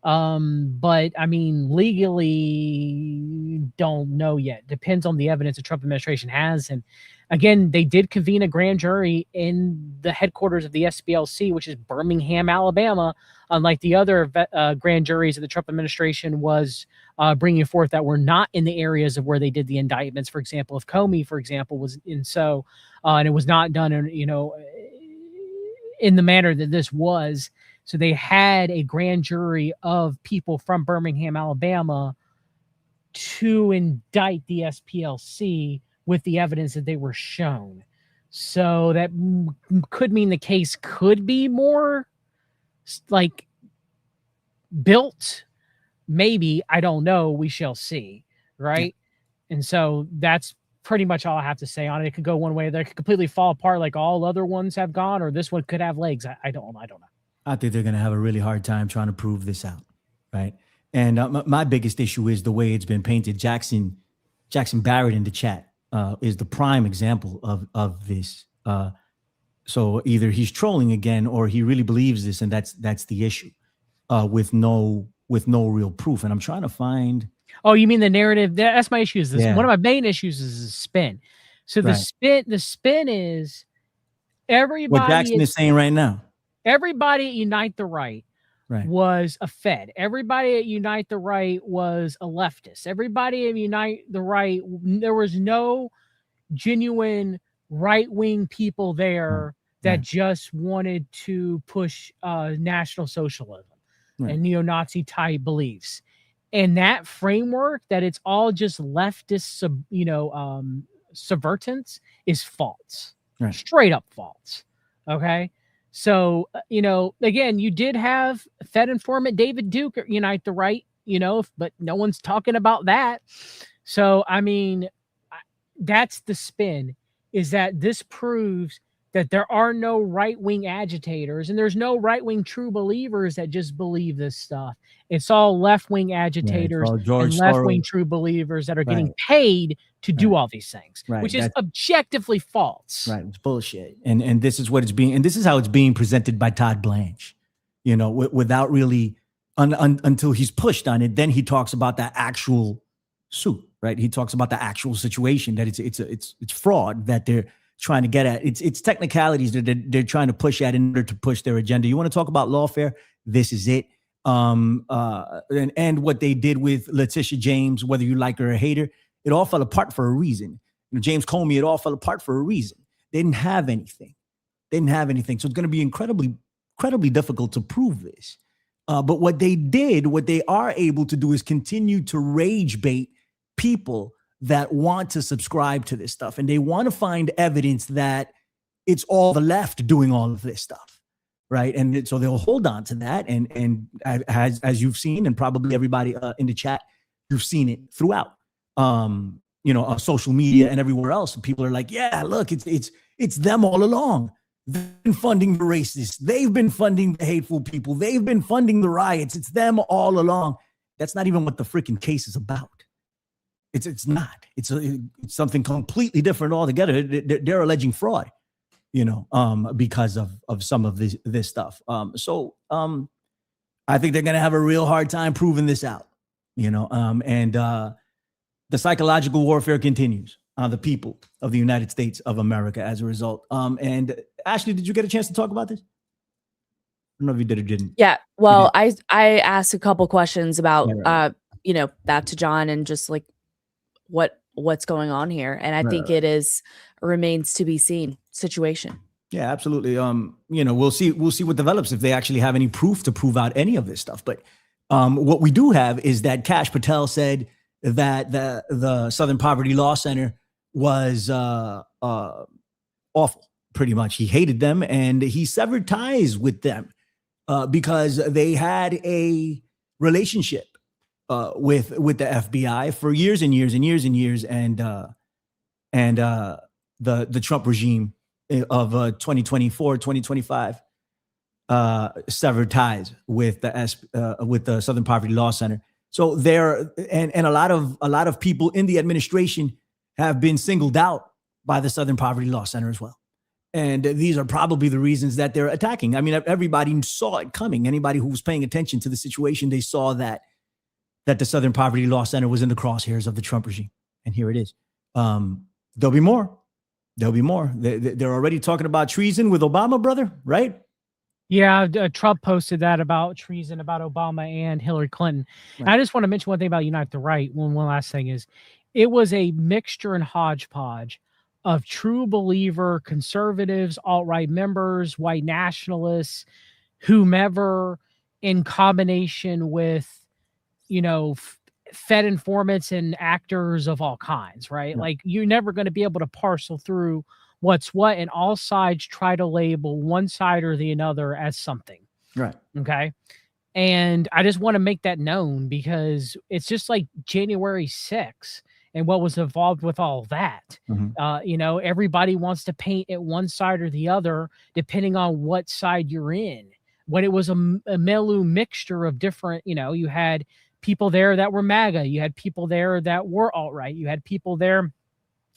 But I mean, legally, don't know yet. Depends on the evidence the Trump administration has. And again, they did convene a grand jury in the headquarters of the SPLC, which is Birmingham, Alabama, unlike the other grand juries that the Trump administration was bringing forth that were not in the areas of where they did the indictments. For example, if Comey, for example, was in, and it was not done in the manner that this was. So they had a grand jury of people from Birmingham, Alabama, to indict the SPLC with the evidence that they were shown. So that could mean the case could be more like built. Maybe. I don't know. We shall see. Right. Yeah. And so that's pretty much all I have to say on it. It could go one way. They could completely fall apart like all other ones have gone, or this one could have legs. I don't know. I think they're going to have a really hard time trying to prove this out, right? And my biggest issue is the way it's been painted. Jackson Barrett in the chat is the prime example of this. So either he's trolling again, or he really believes this, and that's the issue. With no real proof. And I'm trying to find. Oh, you mean the narrative? That's my issue. Is this one of my main issues? Is the spin. So the spin is everybody. What Jackson is saying right now. Everybody at Unite the Right was a Fed. Everybody at Unite the Right was a leftist. Everybody at Unite the Right, there was no genuine right-wing people there that just wanted to push National Socialism and neo-Nazi type beliefs. And that framework that it's all just leftist, subvertants is false. Straight up false. Okay. So, again, you did have Fed informant David Duke at Unite the Right, but no one's talking about that. So, I mean, that's the spin, is that this proves that there are no right-wing agitators and there's no right-wing true believers that just believe this stuff. It's all left-wing agitators and left-wing true believers that are getting paid to do all these things, which is objectively false. Right. It's bullshit. And this is what it's being, and this is how it's being presented by Todd Blanche, you know, without really, until he's pushed on it. Then he talks about the actual suit, right? He talks about the actual situation, that it's fraud that they're trying to get at. It's technicalities that they're trying to push at in order to push their agenda. You want to talk about lawfare? This is it. And what they did with Letitia James, whether you like her or hate her, it all fell apart for a reason. You know, James Comey, it all fell apart for a reason. They didn't have anything. So it's going to be incredibly difficult to prove this. But what they are able to do is continue to rage bait people that want to subscribe to this stuff. And they want to find evidence that it's all the left doing all of this stuff. Right. And so they'll hold on to that. And as you've seen, and probably everybody in the chat, you've seen it throughout, social media and everywhere else. And people are like, yeah, look, it's them all along. They've been funding the racists. They've been funding the hateful people. They've been funding the riots. It's them all along. That's not even what the freaking case is about. It's not. It's something completely different altogether. They're alleging fraud, because of some of this stuff. So I think they're going to have a real hard time proving this out, and the psychological warfare continues on the people of the United States of America as a result. And Ashley, did you get a chance to talk about this? I don't know if you did or didn't. Yeah. Well, I asked a couple questions about, that to John and just like what's going on here. And I think it remains to be seen situation. Yeah, absolutely. We'll see what develops if they actually have any proof to prove out any of this stuff. But what we do have is that Kash Patel said that the Southern Poverty Law Center was awful, pretty much. He hated them and he severed ties with them because they had a relationship with the FBI for years and years and years and years, and the Trump regime of 2024, 2025 severed ties with the Southern Poverty Law Center. So there, and a lot of people in the administration have been singled out by the Southern Poverty Law Center as well. And these are probably the reasons that they're attacking. I mean, everybody saw it coming. Anybody who was paying attention to the situation, they saw that the Southern Poverty Law Center was in the crosshairs of the Trump regime. And here it is. There'll be more. They're already talking about treason with Obama, brother, right? Yeah, Trump posted that about treason about Obama and Hillary Clinton. Right. And I just want to mention one thing about Unite the Right. One last thing is, it was a mixture and hodgepodge of true believer conservatives, alt-right members, white nationalists, whomever, in combination with, Fed informants and actors of all kinds, right? Like, you're never going to be able to parcel through what's what, and all sides try to label one side or the other as something. Right. Okay. And I just want to make that known, because it's just like January 6th and what was involved with all that. Mm-hmm. Everybody wants to paint at one side or the other, depending on what side you're in. When it was a mixture of different, you had people there that were MAGA. You had people there that were alt-right. You had people there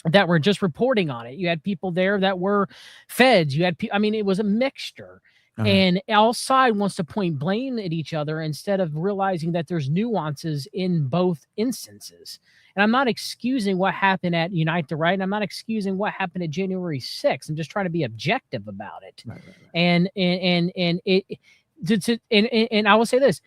that were just reporting on it. You had people there that were feds. You had, it was a mixture. And all side wants to point blame at each other instead of realizing that there's nuances in both instances. And I'm not excusing what happened at Unite the Right. And I'm not excusing what happened at January 6th. I'm just trying to be objective about it. Right. And I will say this,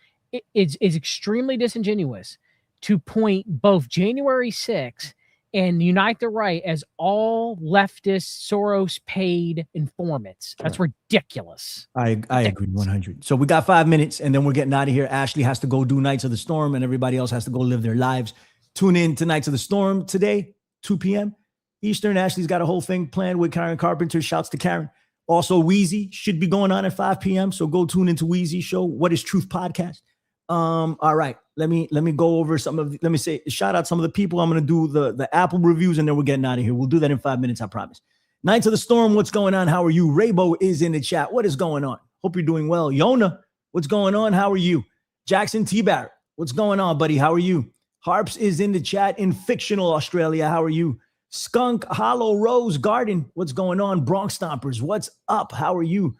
it's extremely disingenuous to point both January 6th and Unite the Right as all leftist Soros-paid informants. That's ridiculous. I agree 100. So we got 5 minutes and then we're getting out of here. Ashley has to go do Knights of the Storm and everybody else has to go live their lives. Tune in to Knights of the Storm today, 2 p.m. Eastern. Ashley's got a whole thing planned with Karen Carpenter. Shouts to Karen. Also, Wheezy should be going on at 5 p.m. So go tune into Wheezy's show, What is Truth podcast. All right. Let me go over shout out some of the people. I'm going to do the Apple reviews and then we're getting out of here. We'll do that in 5 minutes, I promise. Knights of the Storm, what's going on? How are you? Raybo is in the chat. What is going on? Hope you're doing well. Yona, what's going on? How are you? Jackson T. Barrett, what's going on, buddy? How are you? Harps is in the chat in fictional Australia. How are you? Skunk Hollow Rose Garden, what's going on? Bronx Stompers, what's up? How are you?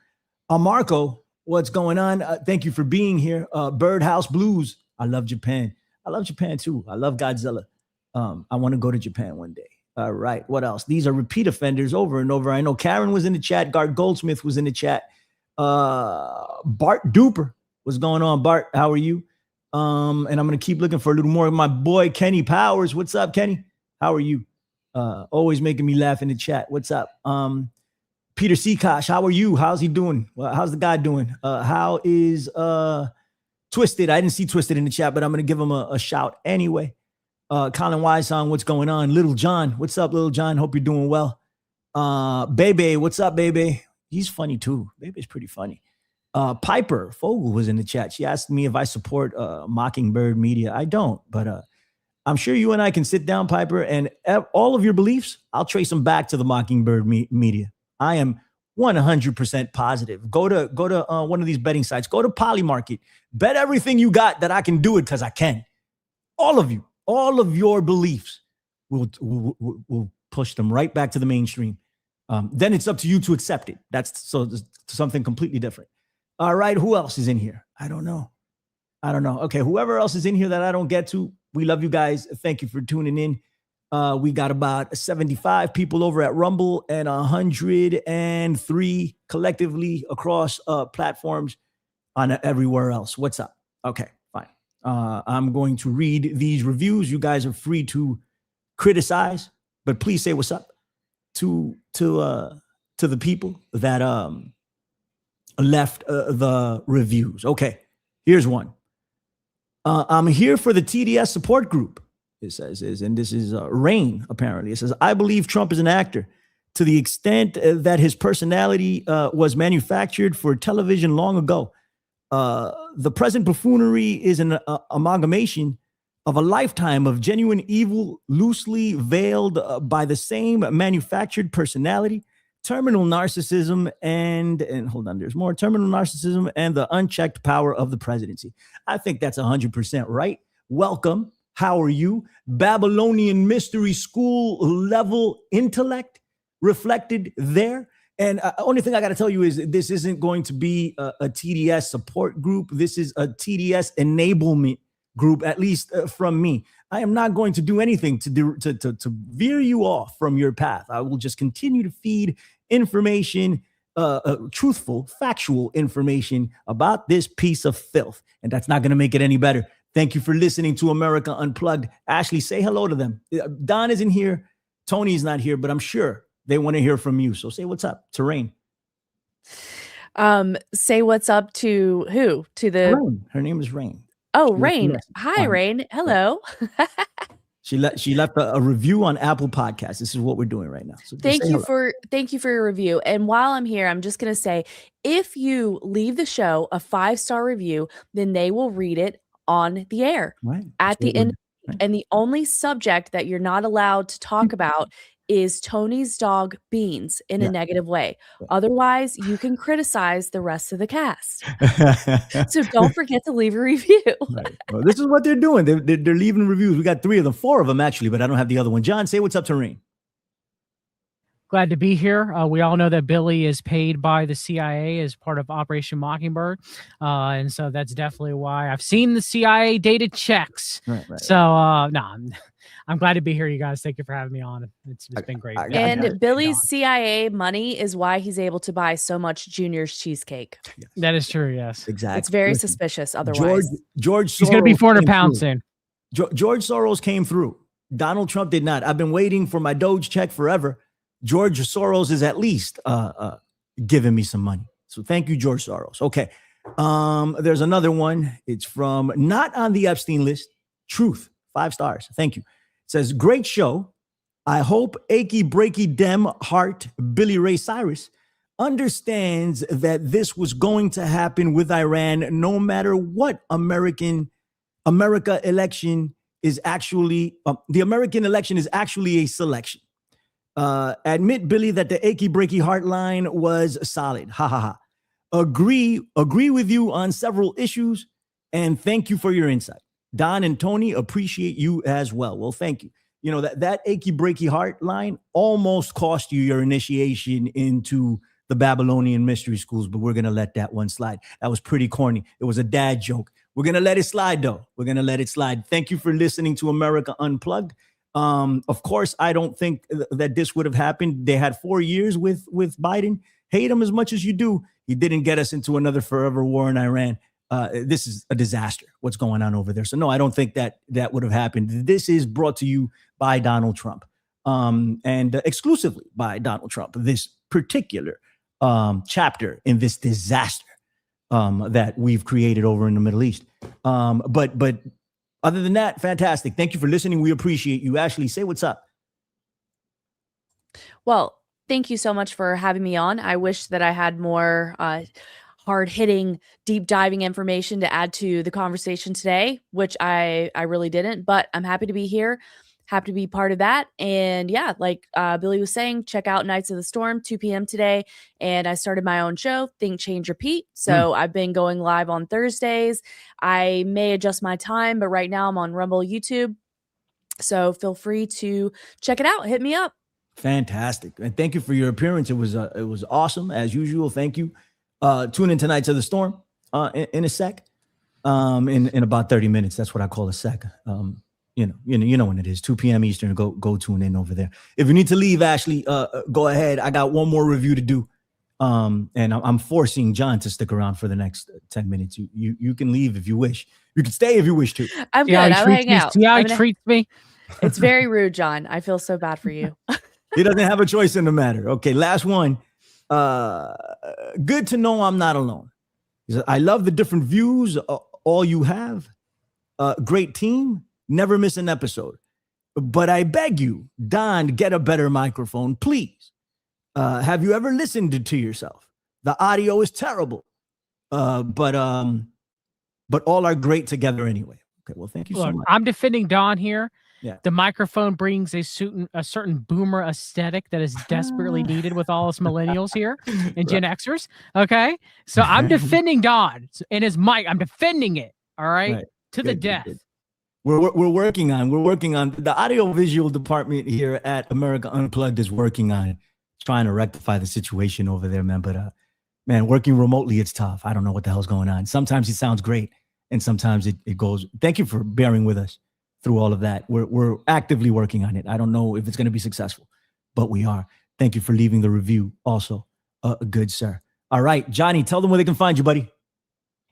Marco, what's going on? Thank you for being here. Birdhouse Blues, I love Japan. I love Japan too. I love Godzilla. I want to go to Japan one day. All right, what else? These are repeat offenders over and over. I know Karen was in the chat. Gart Goldsmith was in the chat. Bart Duper, what's going on? Bart, how are you? And I'm going to keep looking for a little more of my boy, Kenny Powers. What's up, Kenny? How are you? Always making me laugh in the chat. What's up? Peter Seakosh, how are you? How's he doing? Well, how's the guy doing? How is Twisted? I didn't see Twisted in the chat, but I'm going to give him a shout anyway. Colin Wysong, what's going on? Little John, what's up, Little John? Hope you're doing well. Bebe, what's up, Bebe? He's funny too. Bebe's pretty funny. Piper Fogel was in the chat. She asked me if I support Mockingbird Media. I don't, but I'm sure you and I can sit down, Piper, and all of your beliefs, I'll trace them back to the Mockingbird Media. I am 100% positive. Go to one of these betting sites. Go to Polymarket. Bet everything you got that I can do it because I can. All of you, all of your beliefs will push them right back to the mainstream. Then it's up to you to accept it. That's something completely different. All right, who else is in here? I don't know. Okay, whoever else is in here that I don't get to, we love you guys. Thank you for tuning in. We got about 75 people over at Rumble and 103 collectively across platforms on everywhere else. What's up? Okay, fine. I'm going to read these reviews. You guys are free to criticize, but please say what's up to the people that left the reviews. Okay, here's one. I'm here for the TDS support group. It says and this is Rain, apparently. It says, I believe Trump is an actor to the extent that his personality was manufactured for television long ago. The present buffoonery is an amalgamation of a lifetime of genuine evil, loosely veiled by the same manufactured personality, terminal narcissism, and hold on, there's more, terminal narcissism and the unchecked power of the presidency. I think that's 100% right. Welcome. How are you? Babylonian mystery school level intellect reflected there. And only thing I got to tell you is this isn't going to be a TDS support group. This is a TDS enablement group, at least from me. I am not going to do anything to veer you off from your path. I will just continue to feed information, truthful, factual information about this piece of filth. And that's not going to make it any better. Thank you for listening to America Unplugged. Ashley, say hello to them. Don isn't here. Tony's not here, but I'm sure they want to hear from you. So say what's up to Rain. Say what's up to who? To the Rain. Her name is Rain. Oh, Rain. Hi, Rain. Hello. She left a review on Apple Podcasts. This is what we're doing right now. So thank you for your review. And while I'm here, I'm just going to say, if you leave the show a 5-star review, then they will read it on the air at the end. And the only subject that you're not allowed to talk about is Tony's dog Beans in a negative way. Otherwise, you can criticize the rest of the cast. So don't forget to leave a review. Well, this is what they're doing. They're leaving reviews. We got 4 of them actually, but I don't have the other one. John, say what's up to Rain. Glad to be here. We all know that Billy is paid by the CIA as part of Operation Mockingbird. And so that's definitely why I've seen the CIA dated checks. So, I'm glad to be here, you guys. Thank you for having me on. It's been great. And Billy's CIA money is why he's able to buy so much Junior's cheesecake. Yes. That is true, yes. Exactly. It's very suspicious otherwise. George Soros, he's going to be 400 pounds soon. George Soros came through. Donald Trump did not. I've been waiting for my Doge check forever. George Soros is at least giving me some money. So thank you, George Soros. Okay. There's another one. It's from not on the Epstein list. Truth, 5 stars. Thank you. It says, great show. I hope achy breaky dem heart Billy Ray Cyrus understands that this was going to happen with Iran no matter what America election is actually, the American election is actually a selection. Admit, Billy, that the achy breaky heart line was solid. Ha ha ha. Agree with you on several issues, and thank you for your insight. Don and Tony, appreciate you as well. Well, thank you. You know, that achy breaky heart line almost cost you your initiation into the Babylonian mystery schools, but we're going to let that one slide. That was pretty corny. It was a dad joke. We're going to let it slide, though. We're going to let it slide. Thank you for listening to America Unplugged. Of course, I don't think that this would have happened. They had 4 years with Biden. Hate him as much as you do. He didn't get us into another forever war in Iran. This is a disaster, what's going on over there. So no, I don't think that would have happened. This is brought to you by Donald Trump, and exclusively by Donald Trump, this particular chapter in this disaster that we've created over in the Middle East. But other than that, fantastic. Thank you for listening. We appreciate you. Ashley, say what's up. Well, thank you so much for having me on. I wish that I had more hard-hitting, deep-diving information to add to the conversation today, which I really didn't, but I'm happy to be here, happy to be part of that. And yeah, like Billy was saying, check out Knights of the Storm, 2 p.m. today. And I started my own show, Think, Change, Repeat. So I've been going live on Thursdays. I may adjust my time, but right now I'm on Rumble, YouTube. So feel free to check it out. Hit me up. Fantastic. And thank you for your appearance. It was awesome as usual. Thank you. Tune in to Knights of the Storm in a sec. In about 30 minutes. That's what I call a sec. You know when it is 2 p.m. Eastern. Go tune in over there. If you need to leave, Ashley, go ahead. I got one more review to do. And I'm forcing John to stick around for the next 10 minutes. You can leave if you wish. You can stay if you wish to. I'm good. I'll hang out. See how he treats me? It's very rude, John. I feel so bad for you. He doesn't have a choice in the matter. Okay, last one. Good to know I'm not alone. He said, I love the different views, all you have. Great team. Never miss an episode. But I beg you, Don, get a better microphone, please. Have you ever listened to yourself? The audio is terrible. But all are great together anyway. Okay, well, thank you so much. I'm defending Don here. Yeah. The microphone brings a certain boomer aesthetic that is desperately needed with all us millennials here and Gen Xers. Okay. So I'm defending Don and his mic. I'm defending it. All right. To the death. Good. We're working on the audio visual department here at America Unplugged is working on trying to rectify the situation over there, man. But man, working remotely, it's tough. I don't know what the hell's going on. Sometimes it sounds great and sometimes it goes. Thank you for bearing with us through all of that. We're actively working on it. I don't know if it's going to be successful, but we are. Thank you for leaving the review also. Good, sir. All right, Johnny, tell them where they can find you, buddy.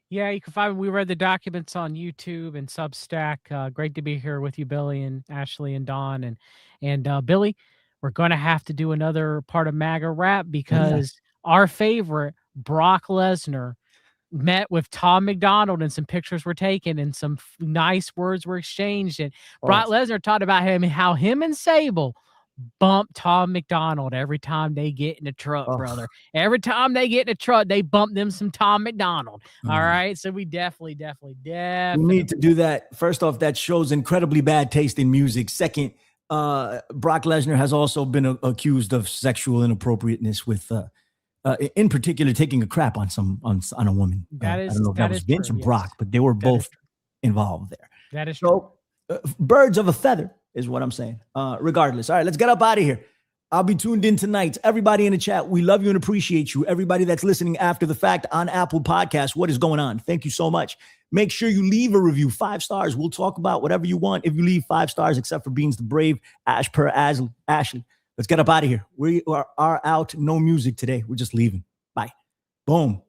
Yeah, you can find, we read the documents on YouTube and Substack. Great to be here with you, Billy and Ashley and Don. And Billy, we're going to have to do another part of MAGA rap because our favorite, Brock Lesnar, met with Tom McDonald and some pictures were taken and some nice words were exchanged. And Brock Lesnar talked about how him and Sable bump Tom McDonald every time they get in the truck, brother. Every time they get in the truck, they bump them some Tom McDonald. All right. So we definitely we need to do that. First off, that shows incredibly bad taste in music. Second, Brock Lesnar has also been accused of sexual inappropriateness with in particular, taking a crap on a woman. I don't know if that was Vince or Brock, but they were both involved there. That is true. Birds of a feather is what I'm saying. Regardless. All right, let's get up out of here. I'll be tuned in tonight. Everybody in the chat, we love you and appreciate you. Everybody that's listening after the fact on Apple Podcasts, what is going on? Thank you so much. Make sure you leave a review, 5 stars. We'll talk about whatever you want if you leave 5 stars, except for Beans the Brave, Ashley. Let's get up out of here. We are out. No music today. We're just leaving. Bye. Boom.